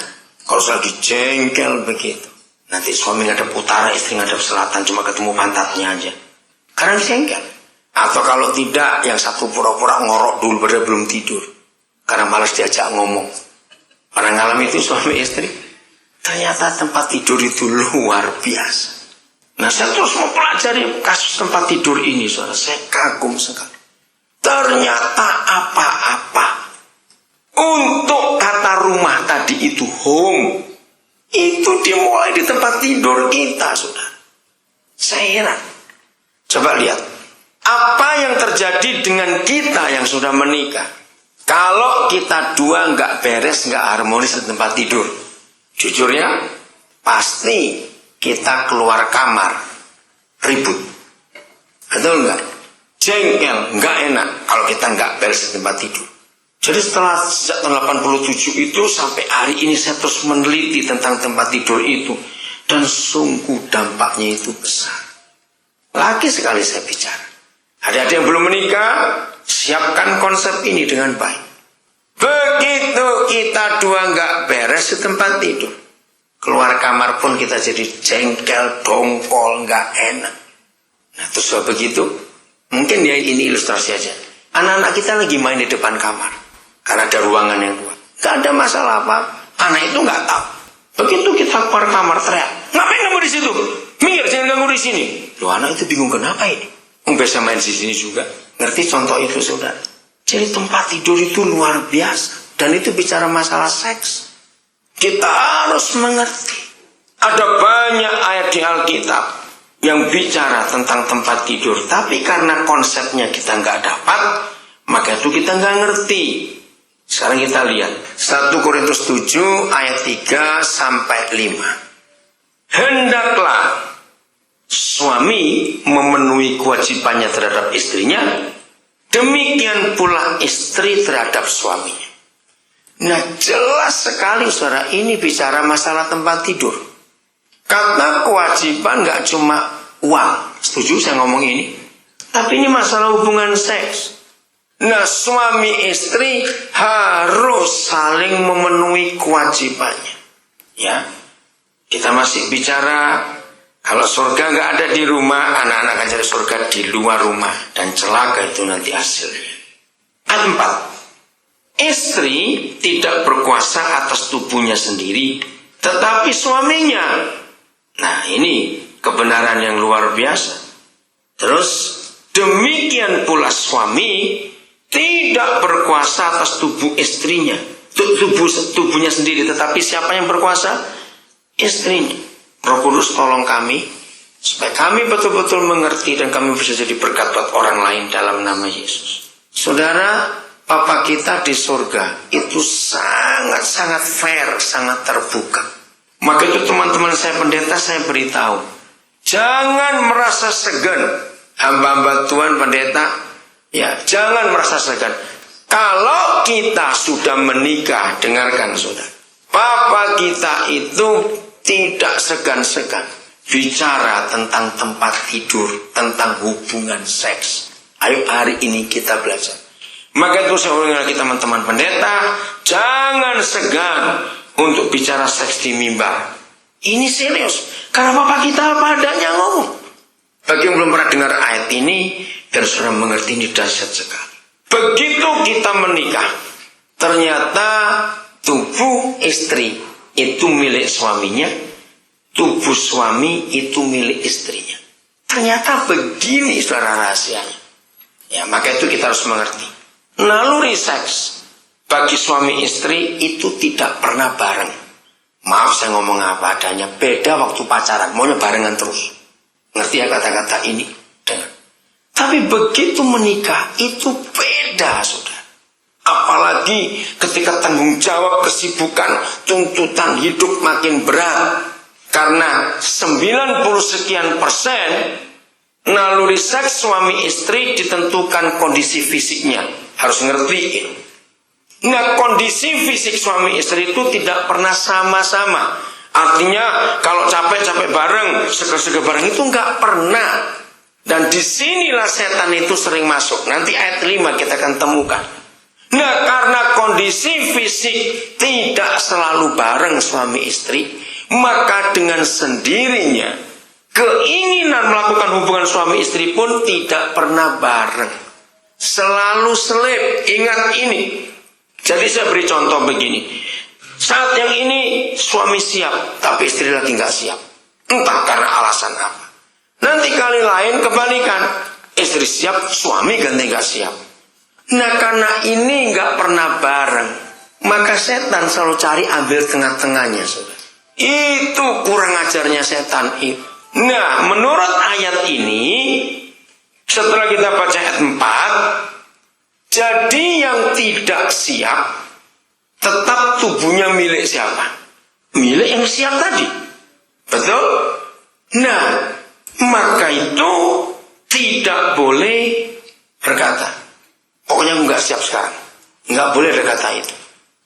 Kalau lagi jengkel begitu, nanti suami ngadep utara, istri ngadep selatan, cuma ketemu pantatnya aja. Karena jengkel. Atau kalau tidak, yang satu pura-pura ngorok dulu pada belum tidur, karena malas diajak ngomong. Pernah ngalami itu suami istri? Ternyata tempat tidur itu luar biasa. Nah, saya terus mempelajari kasus tempat tidur ini, saudara. Saya kagum sekali. Ternyata apa-apa. Untuk kata rumah tadi itu home, itu dimulai di tempat tidur kita, saudara. Saya heran. Coba lihat, apa yang terjadi dengan kita yang sudah menikah? Kalau kita dua nggak beres, nggak harmonis di tempat tidur, jujur ya, pasti kita keluar kamar ribut. Betul nggak? Jengkel, nggak enak kalau kita nggak beres di tempat tidur. Jadi sejak tahun 87 itu sampai hari ini saya terus meneliti tentang tempat tidur itu. Dan sungguh dampaknya itu besar. Lagi sekali saya bicara. Adik-adik yang belum menikah, siapkan konsep ini dengan baik. Begitu kita dua nggak beres di tempat tidur, keluar kamar pun kita jadi jengkel, dongkol, nggak enak. Nah, terus begitu, mungkin ya ini ilustrasi aja. Anak-anak kita lagi main di depan kamar, karena ada ruangan yang luas. Gak ada masalah apa. Anak itu gak tahu. Begitu kita keluar kamar teriak, ngapain kamu di situ? Minggir, jangan ganggu di sini. Loh, anak itu bingung kenapa ini? Biasa main di sini juga. Ngerti contoh itu, saudara? Jadi tempat tidur itu luar biasa. Dan itu bicara masalah seks. Kita harus mengerti. Ada banyak ayat di Alkitab yang bicara tentang tempat tidur. Tapi karena konsepnya kita gak dapat, maka itu kita gak ngerti. Sekarang kita lihat 1 Korintus 7 ayat 3 sampai 5. Hendaklah suami memenuhi kewajibannya terhadap istrinya, demikian pula istri terhadap suaminya. Nah, jelas sekali saudara, ini bicara masalah tempat tidur. Karena kewajiban gak cuma uang, setuju saya ngomong ini, tapi ini masalah hubungan seks. Nah, suami istri harus saling memenuhi kewajibannya. Ya, kita masih bicara kalau surga nggak ada di rumah, anak-anak akan cari surga di luar rumah, dan celaka itu nanti hasilnya. Ayat 4. Istri tidak berkuasa atas tubuhnya sendiri, tetapi suaminya. Nah, ini kebenaran yang luar biasa. Terus, demikian pula suami tidak berkuasa atas tubuh istrinya, tubuhnya sendiri, tetapi siapa yang berkuasa? Istrinya. Roh Kudus tolong kami supaya kami betul-betul mengerti dan kami bisa jadi berkat buat orang lain dalam nama Yesus. Saudara, Bapa kita di surga itu sangat-sangat fair, sangat terbuka. Maka itu teman-teman saya pendeta, saya beritahu, jangan merasa segan, hamba-hamba Tuhan pendeta, ya jangan merasa segan. Kalau kita sudah menikah, dengarkan saudara, Bapa kita itu tidak segan-segan bicara tentang tempat tidur, tentang hubungan seks. Ayo hari ini kita belajar. Maka itu saya ulangi lagi teman-teman pendeta, jangan segan untuk bicara seks di mimbar. Ini serius, karena Bapak kita apa adanya ngomong. Bagi yang belum pernah dengar ayat ini, dan sudah mengerti, ini dahsyat sekali. Begitu kita menikah, ternyata tubuh istri itu milik suaminya, tubuh suami itu milik istrinya. Ternyata begini saudara rahasianya. Ya, maka itu kita harus mengerti. Naluri seks bagi suami istri itu tidak pernah bareng. Maaf saya ngomong apa adanya, beda waktu pacaran, maunya barengan terus. Ngerti ya kata-kata ini? Dengar. Tapi begitu menikah itu beda saudara. Apalagi ketika tanggung jawab, kesibukan, tuntutan hidup makin berat. Karena 90% naluri seks suami istri ditentukan kondisi fisiknya. Harus ngerti. Nah, kondisi fisik suami istri itu tidak pernah sama-sama. Artinya kalau capek-capek bareng, seger-seger bareng itu nggak pernah. Dan disinilah setan itu sering masuk. Nanti ayat 5 kita akan temukan. Nah, karena kondisi fisik tidak selalu bareng suami istri, maka dengan sendirinya keinginan melakukan hubungan suami istri pun tidak pernah bareng. Selalu selip. Ingat ini. Jadi saya beri contoh begini. Saat yang ini suami siap, tapi istri lagi nggak siap. Entah karena alasan apa. Nanti kali lain kebalikan. Istri siap, suami ganti nggak siap. Nah, karena ini nggak pernah bareng, maka setan selalu cari ambil tengah-tengahnya. Saudara. Itu kurang ajarnya setan itu. Nah, menurut ayat ini, setelah kita baca ayat 4, jadi yang tidak siap tetap tubuhnya milik siapa? Milik yang siap tadi. Betul? Nah, maka itu tidak boleh berkata, pokoknya nggak siap sekarang. Nggak boleh berkata itu.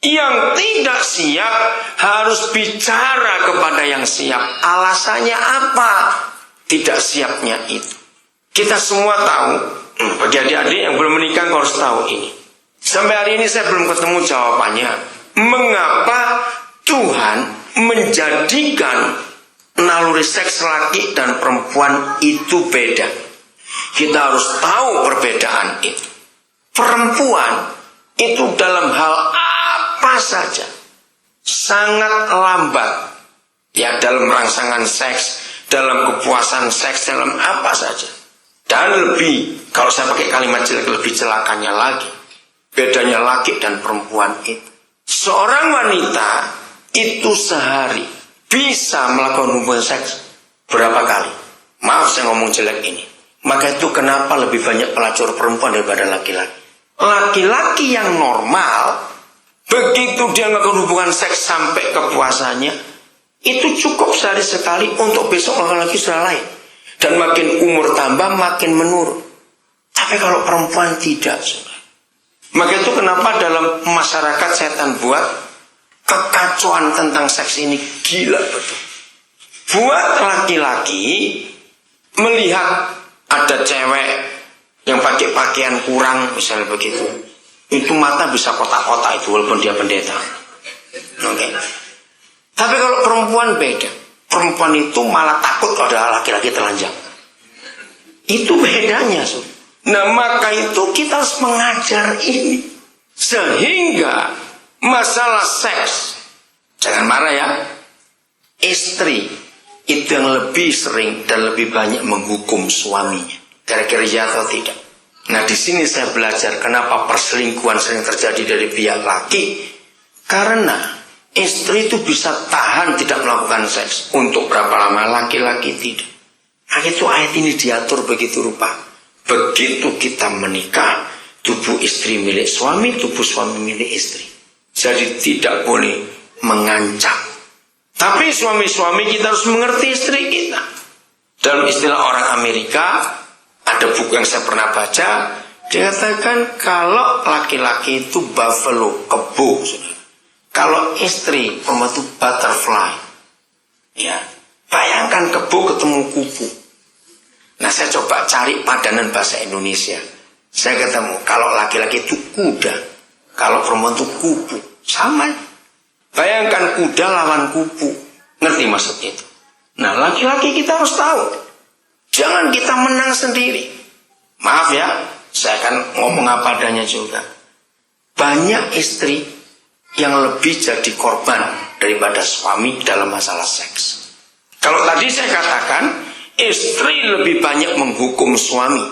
Yang tidak siap harus bicara kepada yang siap. Alasannya apa? Tidak siapnya itu. Kita semua tahu, bagi adik-adik yang belum menikah harus tahu ini. Sampai hari ini saya belum ketemu jawabannya. Mengapa Tuhan menjadikan naluri seks laki dan perempuan itu beda? Kita harus tahu perbedaan itu. Perempuan itu dalam hal apa saja sangat lambat. Ya, dalam rangsangan seks, dalam kepuasan seks, dalam apa saja. Dan lebih, kalau saya pakai kalimat jelek, lebih celakanya lagi. Bedanya laki dan perempuan itu. Seorang wanita itu sehari bisa melakukan hubungan seks berapa kali? Maaf saya ngomong jelek ini. Maka itu kenapa lebih banyak pelacur perempuan daripada laki-laki. Laki-laki yang normal, begitu dia melakukan hubungan seks sampai kepuasannya, itu cukup sehari sekali, untuk besok laki-laki sudah lain. Dan makin umur tambah, makin menurun. Tapi kalau perempuan tidak. Maka itu kenapa dalam masyarakat setan buat kekacauan tentang seks ini gila betul. Buat laki-laki melihat ada cewek yang pakai pakaian kurang, misalnya begitu, itu mata bisa kotak-kotak itu walaupun dia pendeta. Oke. Tapi kalau perempuan beda. Perempuan itu malah takut kalau ada laki-laki telanjang. Itu bedanya. Nah, maka itu kita harus mengajar ini. Sehingga masalah seks, jangan marah ya, istri itu yang lebih sering dan lebih banyak menghukum suaminya. Kira-kira ya atau tidak? Nah, di sini saya belajar kenapa perselingkuhan sering terjadi dari pihak laki. Karena istri itu bisa tahan tidak melakukan seks untuk berapa lama, laki-laki tidak. Ayat ini diatur begitu rupa. Begitu kita menikah, tubuh istri milik suami, tubuh suami milik istri. Jadi tidak boleh mengancam. Tapi suami-suami kita harus mengerti istri kita. Dalam istilah orang Amerika, ada buku yang saya pernah baca, dikatakan kalau laki-laki itu buffalo, kebo. Kalau istri, perempuan itu butterfly. Ya, bayangkan kebo ketemu kupu. Nah, saya coba cari padanan bahasa Indonesia. Saya ketemu, kalau laki-laki itu kuda, kalau perempuan itu kupu. Sama. Bayangkan kuda lawan kupu. Ngerti maksudnya itu? Nah, laki-laki kita harus tahu. Jangan kita menang sendiri. Maaf ya, saya akan ngomong apa adanya juga. Banyak istri yang lebih jadi korban daripada suami dalam masalah seks. Kalau tadi saya katakan, istri lebih banyak menghukum suami.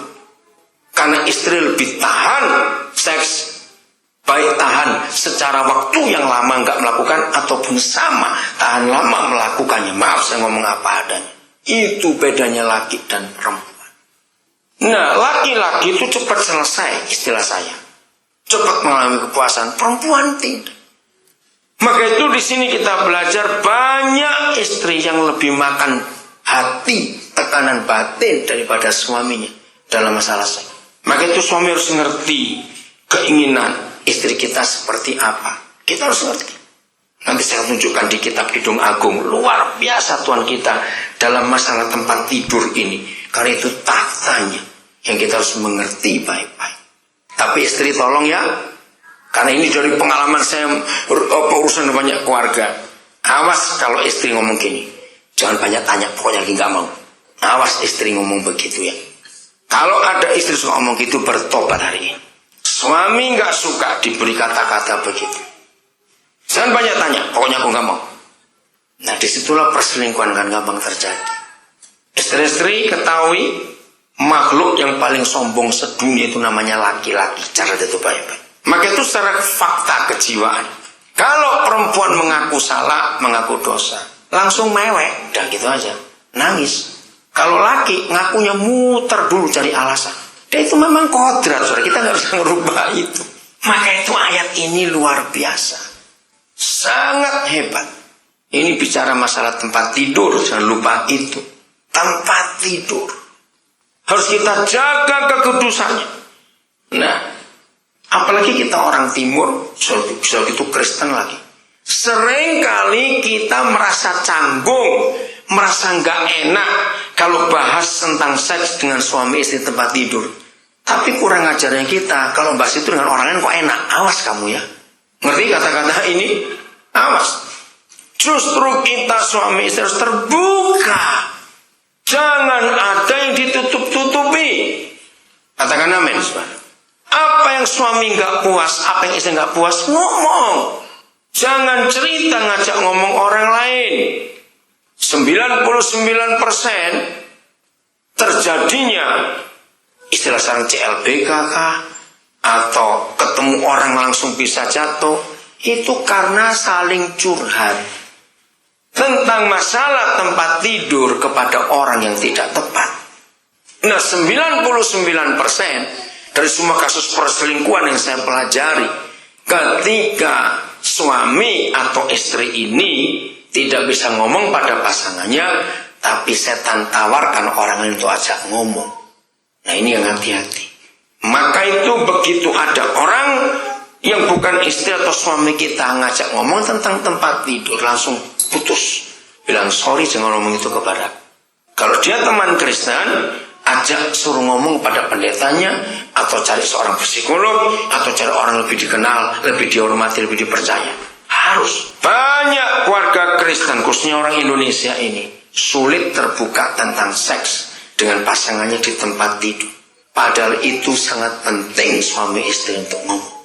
Karena istri lebih tahan seks. Baik tahan secara waktu yang lama nggak melakukan, ataupun sama tahan lama melakukannya. Maaf saya ngomong apa adanya. Itu bedanya laki dan perempuan. Nah, laki-laki itu cepat selesai, istilah saya. Cepat mengalami kepuasan, perempuan tidak. Maka itu di sini kita belajar banyak istri yang lebih makan hati, tekanan batin daripada suaminya dalam masalah seks. Maka itu suami harus ngerti keinginan istri kita seperti apa. Kita harus ngerti. Nanti saya tunjukkan di kitab Kidung Agung. Luar biasa Tuhan kita dalam masalah tempat tidur ini. Karena itu tahtanya yang kita harus mengerti baik-baik. Tapi istri tolong ya. Karena ini dari pengalaman saya urusan banyak keluarga. Awas kalau istri ngomong gini. Jangan banyak tanya, pokoknya lagi gak mau. Awas istri ngomong begitu ya. Kalau ada istri suka ngomong gitu, bertobat hari ini. Suami gak suka diberi kata-kata begitu. Jangan banyak tanya, pokoknya aku gak mau. Nah, disitulah perselingkuhan kan gampang terjadi. Istri-istri ketahui, makhluk yang paling sombong sedunia itu namanya laki-laki. Cara itu baik-baik. Maka itu secara fakta kejiwaan. Kalau perempuan mengaku salah, mengaku dosa, langsung mewek, dan gitu aja, nangis. Kalau laki ngakunya muter dulu cari alasan. Dan itu memang kodrat, saudara. Kita nggak bisa merubah itu. Maka itu ayat ini luar biasa, sangat hebat. Ini bicara masalah tempat tidur, jangan lupa itu. Tempat tidur harus kita jaga kekudusannya. Nah, apalagi kita orang timur, sudah itu Kristen lagi. Seringkali kita merasa canggung, merasa nggak enak kalau bahas tentang seks dengan suami istri tempat tidur. Tapi kurang ajarnya kita kalau bahas itu dengan orang lain kok enak. Awas kamu ya. Ngerti kata-kata ini? Awas. Justru kita suami istri harus terbuka. Jangan ada yang ditutup-tutupi. Katakan amin. Apa yang suami nggak puas, apa yang istri nggak puas, ngomong. Jangan cerita ngajak ngomong orang lain. 99% terjadinya istilah sekarang CLBK kah, atau ketemu orang langsung bisa jatuh, itu karena saling curhat tentang masalah tempat tidur kepada orang yang tidak tepat. Nah, 99% dari semua kasus perselingkuhan yang saya pelajari, ketika suami atau istri ini tidak bisa ngomong pada pasangannya, tapi setan tawarkan orang lain untuk ajak ngomong. Nah, ini yang hati-hati. Maka itu begitu ada orang yang bukan istri atau suami kita ngajak ngomong tentang tempat tidur, langsung putus. Bilang sorry, jangan ngomong itu kepada. Kalau dia teman Kristen, ajak suruh ngomong pada pendetanya, atau cari seorang psikolog, atau cari orang lebih dikenal, lebih dihormati, lebih dipercaya. Harus. Banyak keluarga Kristen, khususnya orang Indonesia ini, sulit terbuka tentang seks dengan pasangannya di tempat tidur. Padahal itu sangat penting suami istri untuk ngomong.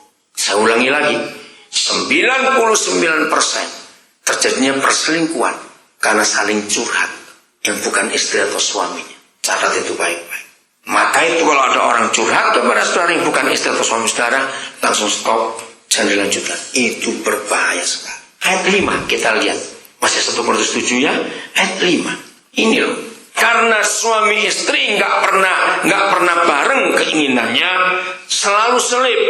Saya ulangi lagi, 99% terjadinya perselingkuhan karena saling curhat yang bukan istri atau suaminya. Catat itu baik-baik. Maka itu kalau ada orang curhat kepada saudara yang bukan istri atau suami saudara, langsung stop, jangan dilanjutkan. Itu berbahaya sekali. Ayat 5 kita lihat. Masih 1 Korintus 7 ya, ayat 5. Ini loh. Karena suami istri nggak pernah bareng keinginannya, selalu selip.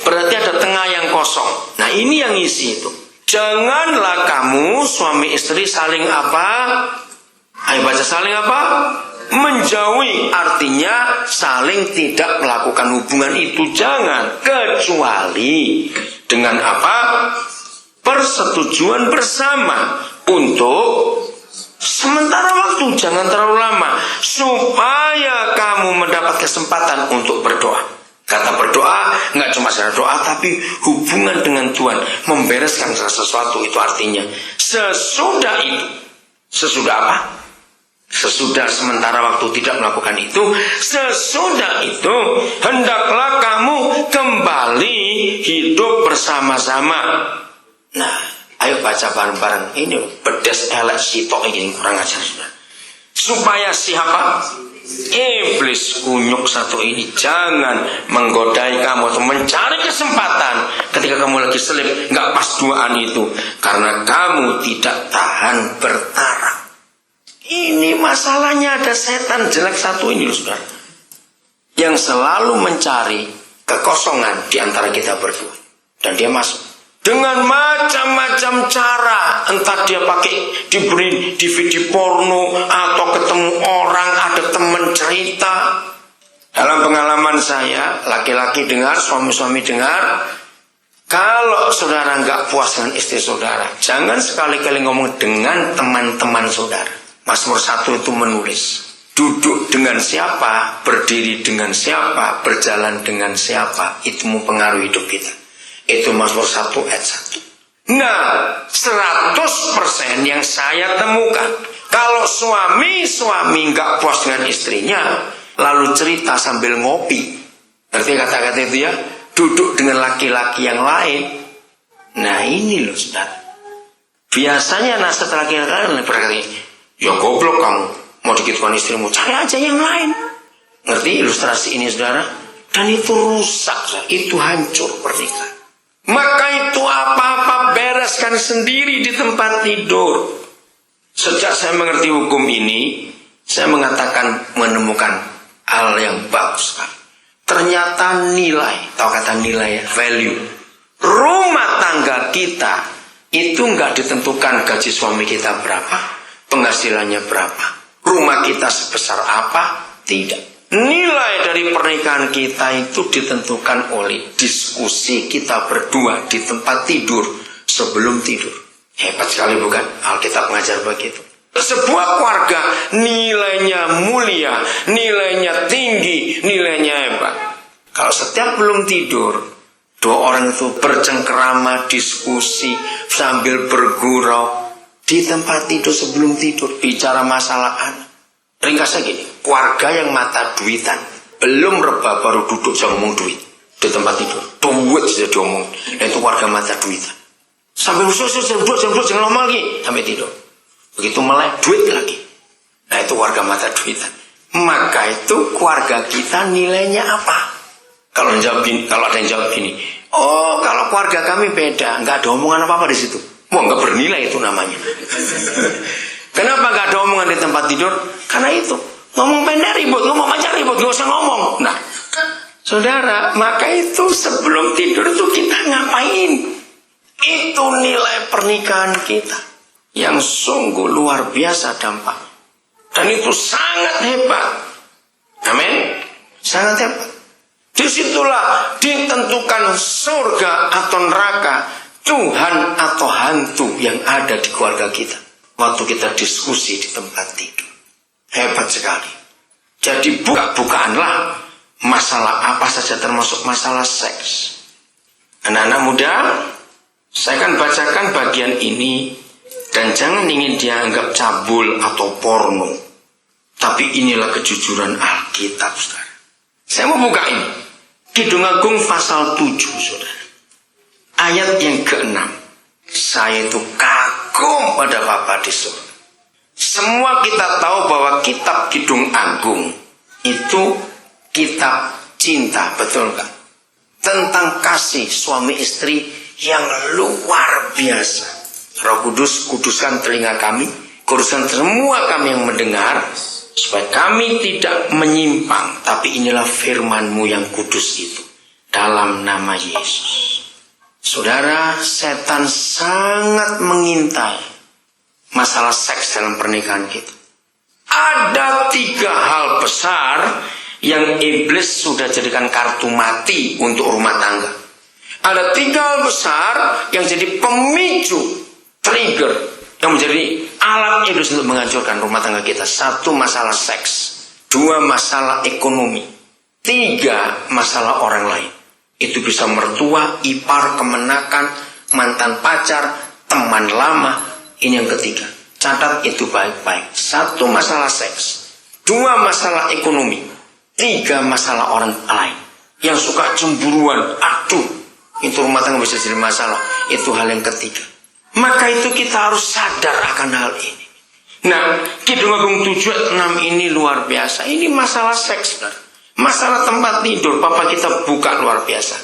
Berarti ada tengah yang kosong. Nah ini yang isi itu. Janganlah kamu suami istri saling apa? Ayo baca, saling apa? Menjauhi. Artinya saling tidak melakukan hubungan itu. Jangan. Kecuali dengan apa? Persetujuan bersama untuk sementara waktu, jangan terlalu lama, supaya kamu mendapat kesempatan untuk berdoa. Kata berdoa nggak cuma sekedar doa, tapi hubungan dengan Tuhan, membereskan sesuatu. Itu artinya sesudah itu, sesudah apa? Sesudah sementara waktu tidak melakukan itu, sesudah itu hendaklah kamu kembali hidup bersama-sama. Nah, ayo baca bareng-bareng. Ini pedes elek sitok ini kurang ajar sudah. Supaya siapa? Iblis kunyuk satu ini jangan menggodai kamu atau mencari kesempatan ketika kamu lagi selip nggak pas duaan itu, karena kamu tidak tahan bertarak. Ini masalahnya, ada setan jelek satu ini loh saudara, yang selalu mencari kekosongan di antara kita berdua, dan dia masuk dengan macam-macam cara. Entah dia pakai diberi DVD porno, atau ketemu orang, ada teman cerita. Dalam pengalaman saya, laki-laki dengar, suami-suami dengar, kalau saudara nggak puas dengan istri saudara, jangan sekali-kali ngomong dengan teman-teman saudara. Mazmur 1 itu menulis, duduk dengan siapa, berdiri dengan siapa, berjalan dengan siapa, itu mempengaruhi hidup kita. Itu Mazmur 1 ayat 1. Nah, 100% yang saya temukan, kalau suami nggak puas dengan istrinya, lalu cerita sambil ngopi, ngerti kata-kata itu ya, duduk dengan laki-laki yang lain. Nah ini loh saudara, biasanya nasihat laki-laki lain berkata, ya goblok kamu, mau dikitukan istrimu, cari aja yang lain. Ngerti ilustrasi ini saudara? Dan itu rusak, itu hancur pernikahan. Maka itu apa-apa bereskan sendiri di tempat tidur. Sejak saya mengerti hukum ini, saya menemukan hal yang bagus sekali. Ternyata nilai, tahu kata nilai, value, rumah tangga kita itu nggak ditentukan gaji suami kita berapa, penghasilannya berapa, rumah kita sebesar apa, tidak. Nilai dari pernikahan kita itu ditentukan oleh diskusi kita berdua di tempat tidur sebelum tidur. Hebat sekali bukan? Alkitab mengajar begitu. Sebuah keluarga nilainya mulia, nilainya tinggi, nilainya hebat. Kalau setiap belum tidur, dua orang itu bercengkerama, diskusi sambil bergurau di tempat tidur sebelum tidur, bicara masalah anak. Ringkasnya gini, keluarga yang mata duitan, belum reba baru duduk jangan ngomong duit di tempat tidur, duit sudah diomong. Nah itu keluarga mata duitan. Sampai duduk jangan ngomong lagi sampai tidur. Begitu melek duit lagi. Nah itu keluarga mata duitan. Maka itu keluarga kita nilainya apa? Kalau ada yang jawab gini, oh kalau keluarga kami beda, nggak ada omongan apa-apa di situ. Wah nggak bernilai itu namanya. Kenapa gak ada omongan di tempat tidur? Karena itu, ngomong pendek ribut, ngomong panjang ribut, gak usah ngomong. Nah, saudara, maka itu sebelum tidur itu kita ngapain? Itu nilai pernikahan kita yang sungguh luar biasa dampak. Dan itu sangat hebat. Amin? Sangat hebat. Disitulah ditentukan surga atau neraka, Tuhan atau hantu yang ada di keluarga kita. Waktu kita diskusi di tempat tidur. Hebat sekali. Jadi buka-bukaanlah masalah apa saja, termasuk masalah seks. Anak-anak muda, saya akan bacakan bagian ini, dan jangan ingin dianggap cabul atau porno. Tapi inilah kejujuran Alkitab, saudara. Saya mau buka ini. Kidung Agung pasal 7, saudara. Ayat yang ke-6. Saya itu kagum pada Bapa di surga. Semua kita tahu bahwa kitab Kidung Agung itu kitab cinta, betul kan? Tentang kasih suami istri yang luar biasa. Roh Kudus, kuduskan telinga kami, kuduskan semua kami yang mendengar, supaya kami tidak menyimpang. Tapi inilah firman-Mu yang kudus itu, dalam nama Yesus. Saudara, setan sangat mengintai masalah seks dalam pernikahan kita. Ada 3 hal besar yang iblis sudah jadikan kartu mati untuk rumah tangga. Ada 3 hal besar yang jadi pemicu, trigger, yang menjadi alat iblis untuk menghancurkan rumah tangga kita. 1, masalah seks. 2, masalah ekonomi. 3, masalah orang lain. Itu bisa mertua, ipar, kemenakan, mantan pacar, teman lama. Ini yang ketiga. Catat itu baik-baik. 1, masalah seks. 2, masalah ekonomi. 3, masalah orang lain. Yang suka cemburuan. Aduh, itu rumah tangga bisa jadi masalah. Itu hal yang ketiga. Maka itu kita harus sadar akan hal ini. Nah, Kidung Agung 7 6 ini luar biasa. Ini masalah seks, saudara. Masalah tempat tidur, Papa kita buka luar biasa.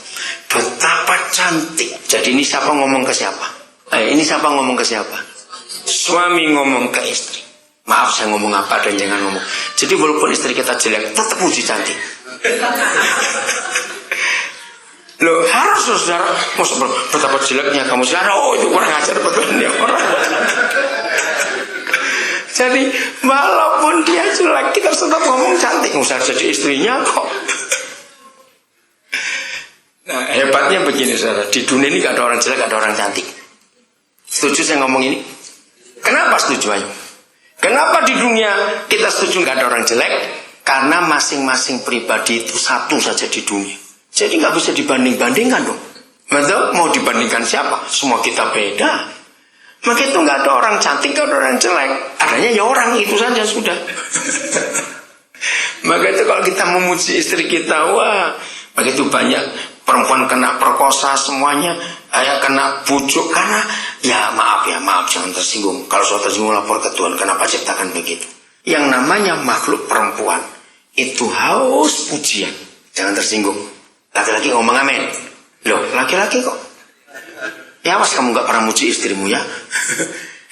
Betapa cantik. Jadi ini siapa ngomong ke siapa? Ini siapa ngomong ke siapa? Suami ngomong ke istri. Maaf saya ngomong apa dan jangan ngomong. Jadi walaupun istri kita jelek, tetap puji cantik. Loh, harus saudara. Betapa jeleknya kamu saudara. Oh, itu kurang ajar betul dia orang. Jadi walaupun dia jelek, kita tetap ngomong cantik. Nggak usah jadi istrinya kok. Nah, hebatnya begini saudara. Di dunia ini gak ada orang jelek, gak ada orang cantik. Setuju saya ngomong ini? Kenapa setuju ayo? Kenapa di dunia kita setuju gak ada orang jelek? Karena masing-masing pribadi itu satu saja di dunia. Jadi gak bisa dibanding-bandingkan dong. Betul? Mau dibandingkan siapa? Semua kita beda. Maka itu gak ada orang cantik, gak ada orang jelek. Adanya ya orang, itu saja sudah. Maka itu kalau kita memuji istri kita, wah, begitu banyak perempuan kena perkosa semuanya, kena bujuk karena ya maaf jangan tersinggung. Kalau sudah tersinggung lapor ke Tuhan, kenapa ciptakan begitu? Yang namanya makhluk perempuan itu haus pujian, jangan tersinggung. Laki-laki ngomong amin. Loh, laki-laki kok? Ya awas kamu gak pernah muji istrimu ya.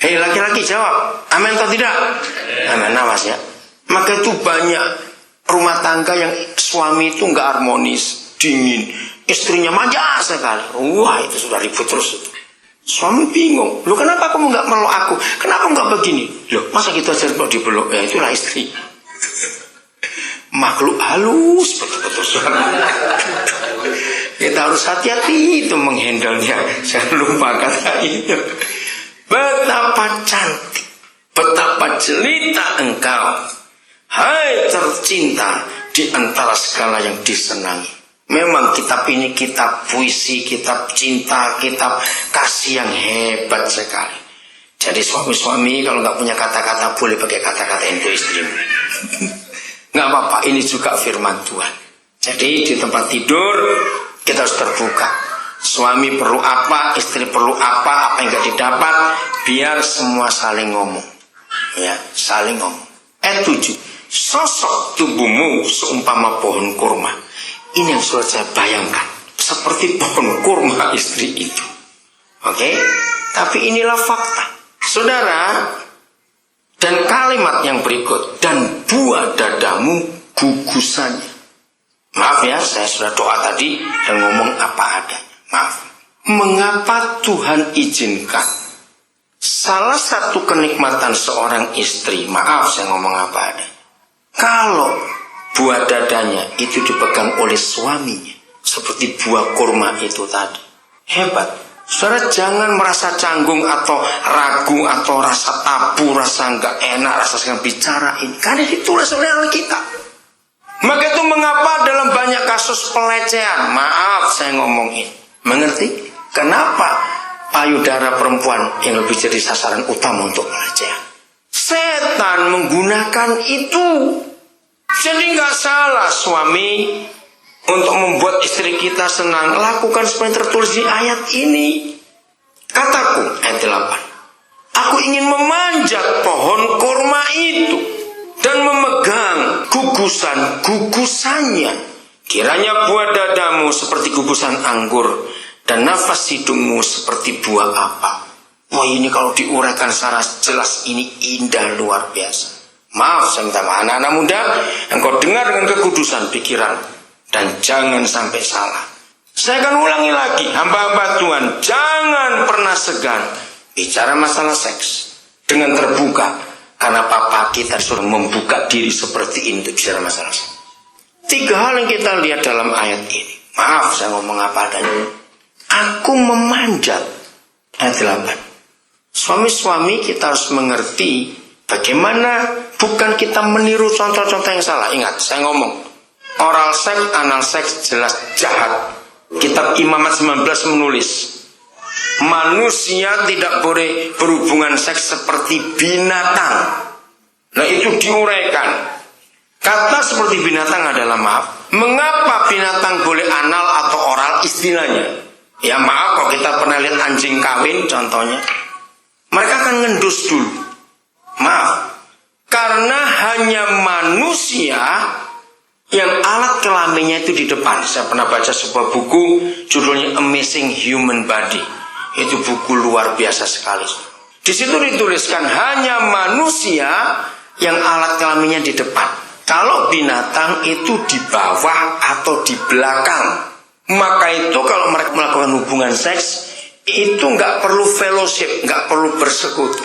Hei laki-laki jawab, amin atau tidak? Amin, awas ya. Maka itu banyak rumah tangga yang suami itu gak harmonis, dingin, istrinya manja sekali. Wah, itu sudah ribut terus. Suami bingung. Loh, kenapa kamu gak meluk aku? Kenapa gak begini? Loh, masa kita aja kalau dipeluk? Ya itulah istri. Makhluk halus betul-betul. Kita harus hati-hati itu menghandlenya. Jangan lupa kata itu. Betapa cantik, betapa jelita engkau, hai tercinta di antara segala yang disenangi. Memang kitab ini kitab puisi, kitab cinta, kitab kasih yang hebat sekali. Jadi suami-suami kalau nggak punya kata-kata boleh pakai kata-kata untuk istrimu. Nggak apa-apa, ini juga firman Tuhan. Jadi di tempat tidur kita harus terbuka. Suami perlu apa, istri perlu apa yang gak didapat, biar semua saling ngomong. Ya, saling ngomong. 7. Sosok tubuhmu seumpama pohon kurma. Ini yang sudah saya bayangkan. Seperti pohon kurma istri itu. Oke? Tapi inilah fakta. Saudara, dan kalimat yang berikut, dan buah dadamu gugusannya. Maaf ya, saya sudah doa tadi dan ngomong apa adanya. Maaf. Mengapa Tuhan izinkan salah satu kenikmatan seorang istri, maaf saya ngomong apa adanya, kalau buah dadanya itu dipegang oleh suaminya, seperti buah kurma itu tadi. Hebat. Saudara jangan merasa canggung atau ragu atau rasa tabu, rasa nggak enak, rasa segan bicara ini. Karena ditulis oleh Alkitab. Maka itu mengapa dalam banyak kasus pelecehan, maaf saya ngomong ini, mengerti? Kenapa payudara perempuan yang lebih jadi sasaran utama untuk pelecehan? Setan menggunakan itu. Jadi nggak salah suami untuk membuat istri kita senang, lakukan seperti yang tertulis di ayat ini. Kataku, ayat 8, aku ingin memanjat pohon kurma itu dan memegang gugusan-gugusannya. Kiranya buah dadamu seperti gugusan anggur dan nafas hidungmu seperti buah apa. Wah, ini kalau diuraikan secara jelas ini indah luar biasa. Maaf, saya minta maaf anak-anak muda, engkau dengar dengan kekudusan pikiran dan jangan sampai salah. Saya akan ulangi lagi, hamba-hamba Tuhan, jangan pernah segan bicara masalah seks dengan terbuka, karena papa kita sudah membuka diri seperti ini untuk bicara masalah seks. 3 hal yang kita lihat dalam ayat ini. Maaf, saya ngomong apa adanya. Aku memanjat, ayat 8. Suami-suami kita harus mengerti bagaimana bukan kita meniru contoh-contoh yang salah. Ingat, saya ngomong oral seks, anal seks jelas jahat. Kitab Imamat 19 menulis manusia tidak boleh berhubungan seks seperti binatang. Nah, itu diuraikan. Kata seperti binatang adalah maaf. Mengapa binatang boleh anal atau oral istilahnya? Ya maaf, kalau kita pernah lihat anjing kawin contohnya, mereka akan ngendus dulu. Maaf, karena hanya manusia yang alat kelaminnya itu di depan. Saya pernah baca sebuah buku judulnya Amazing Human Body. Itu buku luar biasa sekali. Di situ dituliskan hanya manusia yang alat kelaminnya di depan. Kalau binatang itu di bawah atau di belakang. Maka itu kalau mereka melakukan hubungan seks, itu nggak perlu fellowship, nggak perlu bersekutu.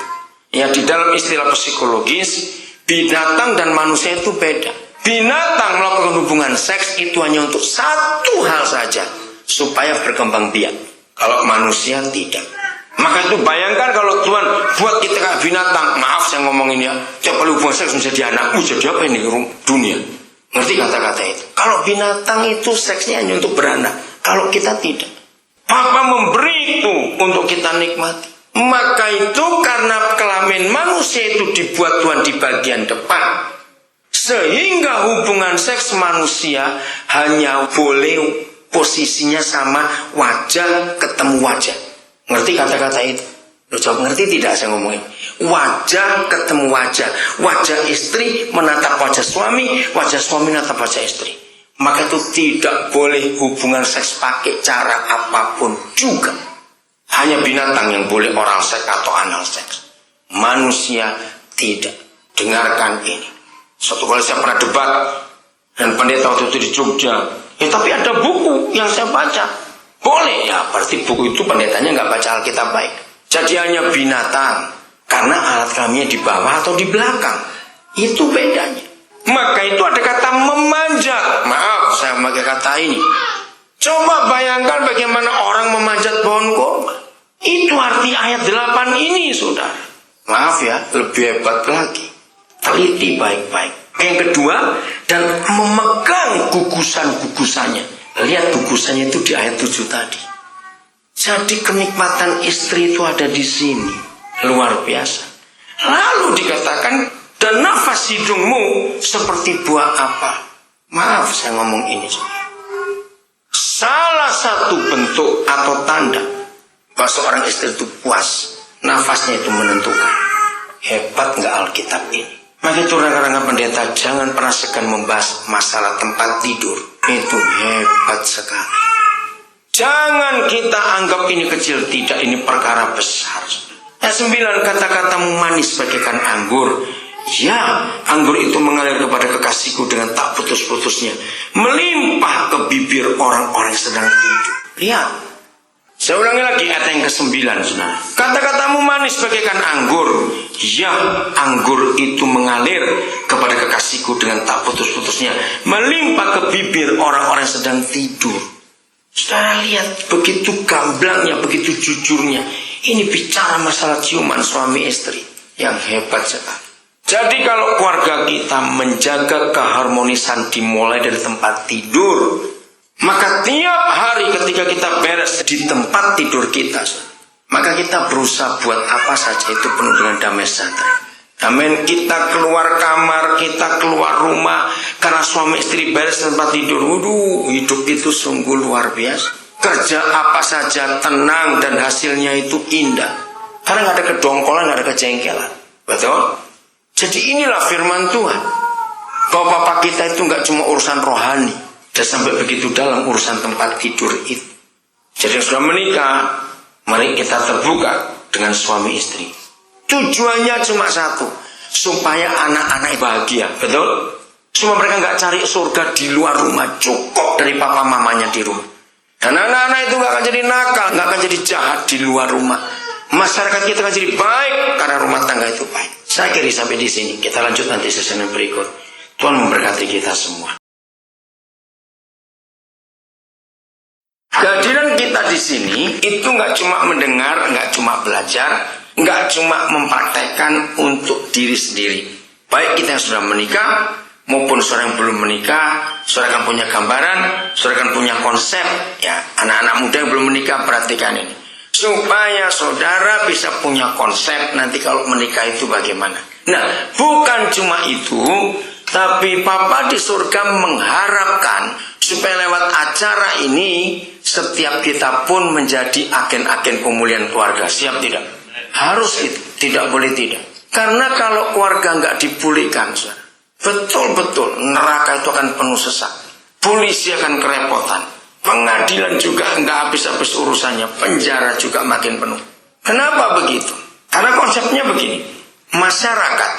Ya, di dalam istilah psikologis, binatang dan manusia itu beda. Binatang melakukan hubungan seks itu hanya untuk satu hal saja, supaya berkembang biak. Kalau manusia tidak. Maka itu bayangkan kalau Tuhan buat kita kayak binatang. Maaf saya ngomongin ya, tiap kali hubungan seks menjadi anak. Jadi apa ini dunia? Ngerti kata-kata itu? Kalau binatang itu seksnya hanya untuk beranak, kalau kita tidak. Papa memberi itu untuk kita nikmati. Maka itu karena kelamin manusia itu dibuat Tuhan di bagian depan, sehingga hubungan seks manusia hanya boleh posisinya sama wajah ketemu wajah. Ngerti kata-kata itu? Lo jawab ngerti tidak saya ngomongin? Wajah ketemu wajah. Wajah istri menatap wajah suami, wajah suami menatap wajah istri. Maka itu tidak boleh hubungan seks pakai cara apapun juga. Hanya binatang yang boleh oral seks atau anal seks. Manusia tidak. Dengarkan ini. Suatu kali saya pernah debat dan pendeta waktu itu di Jogja. Ya tapi ada buku yang saya baca. Boleh ya, berarti buku itu pendetanya nggak baca Alkitab baik. Jadi hanya binatang. Karena alat kelaminnya di bawah atau di belakang. Itu bedanya. Maka itu ada kata memanjat. Maaf, saya memakai kata ini. Coba bayangkan bagaimana orang memanjat pohon kurma. Itu arti ayat 8 ini, saudara. Maaf ya, lebih hebat lagi. Teliti baik-baik. Yang kedua, dan memegang gugusan-gugusannya. Lihat gugusannya itu di ayat 7 tadi. Jadi kenikmatan istri itu ada di sini. Luar biasa. Lalu dikatakan, dan nafas hidungmu seperti buah apa? Maaf saya ngomong ini. Salah satu bentuk atau tanda bahwa seorang istri itu puas, nafasnya itu menentukan. Hebat nggak Alkitab ini? Maka itu rekan-rekan pendeta jangan pernah segan membahas masalah tempat tidur. Itu hebat sekali. Jangan kita anggap ini kecil, tidak, ini perkara besar. Ayat 9, kata-katamu manis bagaikan anggur. Ya, anggur itu mengalir kepada kekasihku dengan tak putus-putusnya, melimpah ke bibir orang-orang yang sedang tidur. Lihat, saya ulangi lagi ayat yang ke-9, saudara. Kata-katamu manis bagaikan anggur. Ya, anggur itu mengalir kepada kekasihku dengan tak putus-putusnya, melimpah ke bibir orang-orang yang sedang tidur. Saudara lihat, begitu gamblangnya, begitu jujurnya. Ini bicara masalah ciuman suami istri yang hebat sekali. Jadi kalau keluarga kita menjaga keharmonisan dimulai dari tempat tidur, maka tiap hari ketika kita beres di tempat tidur kita, maka kita berusaha buat apa saja itu penuh dengan damai sejahtera. Amin. Kita keluar kamar, kita keluar rumah karena suami istri beres tempat tidur. Waduh, hidup itu sungguh luar biasa. Kerja apa saja tenang dan hasilnya itu indah. Karena nggak ada kedongkolan, nggak ada kejengkelan. Betul? Jadi inilah firman Tuhan. Bahwa bapak kita itu nggak cuma urusan rohani, dan sampai begitu dalam urusan tempat tidur itu. Jadi yang sudah menikah, mari kita terbuka dengan suami istri. Tujuannya cuma satu, supaya anak-anak bahagia, betul? Cuma mereka nggak cari surga di luar rumah, cukup dari papa mamanya di rumah. Dan anak-anak itu nggak akan jadi nakal, nggak akan jadi jahat di luar rumah. Masyarakat kita akan jadi baik karena rumah tangga itu baik. Saya kira sampai di sini. Kita lanjut nanti sesi berikut. Tuhan memberkati kita semua. Kehadiran kita di sini itu nggak cuma mendengar, nggak cuma belajar, nggak cuma mempraktekkan untuk diri sendiri. Baik kita yang sudah menikah maupun saudara yang belum menikah, saudara akan punya gambaran, saudara akan punya konsep. Ya, anak-anak muda yang belum menikah perhatikan ini, supaya saudara bisa punya konsep nanti kalau menikah itu bagaimana. Nah, bukan cuma itu, tapi Papa di surga mengharapkan supaya lewat acara ini setiap kita pun menjadi agen-agen pemulihan keluarga. Siap tidak? Harus itu, tidak boleh tidak. Karena kalau keluarga nggak dipulihkan, betul-betul neraka itu akan penuh sesak. Polisi akan kerepotan. Pengadilan juga nggak habis-habis urusannya. Penjara juga makin penuh. Kenapa begitu? Karena konsepnya begini. Masyarakat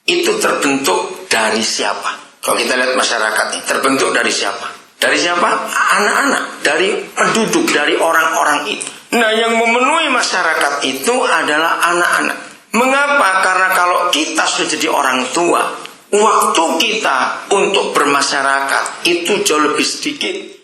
itu terbentuk dari siapa? Kalau kita lihat masyarakat ini terbentuk dari siapa? Dari siapa? Anak-anak, dari penduduk, dari orang-orang itu. Nah, yang memenuhi masyarakat itu adalah anak-anak. Mengapa? Karena kalau kita sudah jadi orang tua, waktu kita untuk bermasyarakat itu jauh lebih sedikit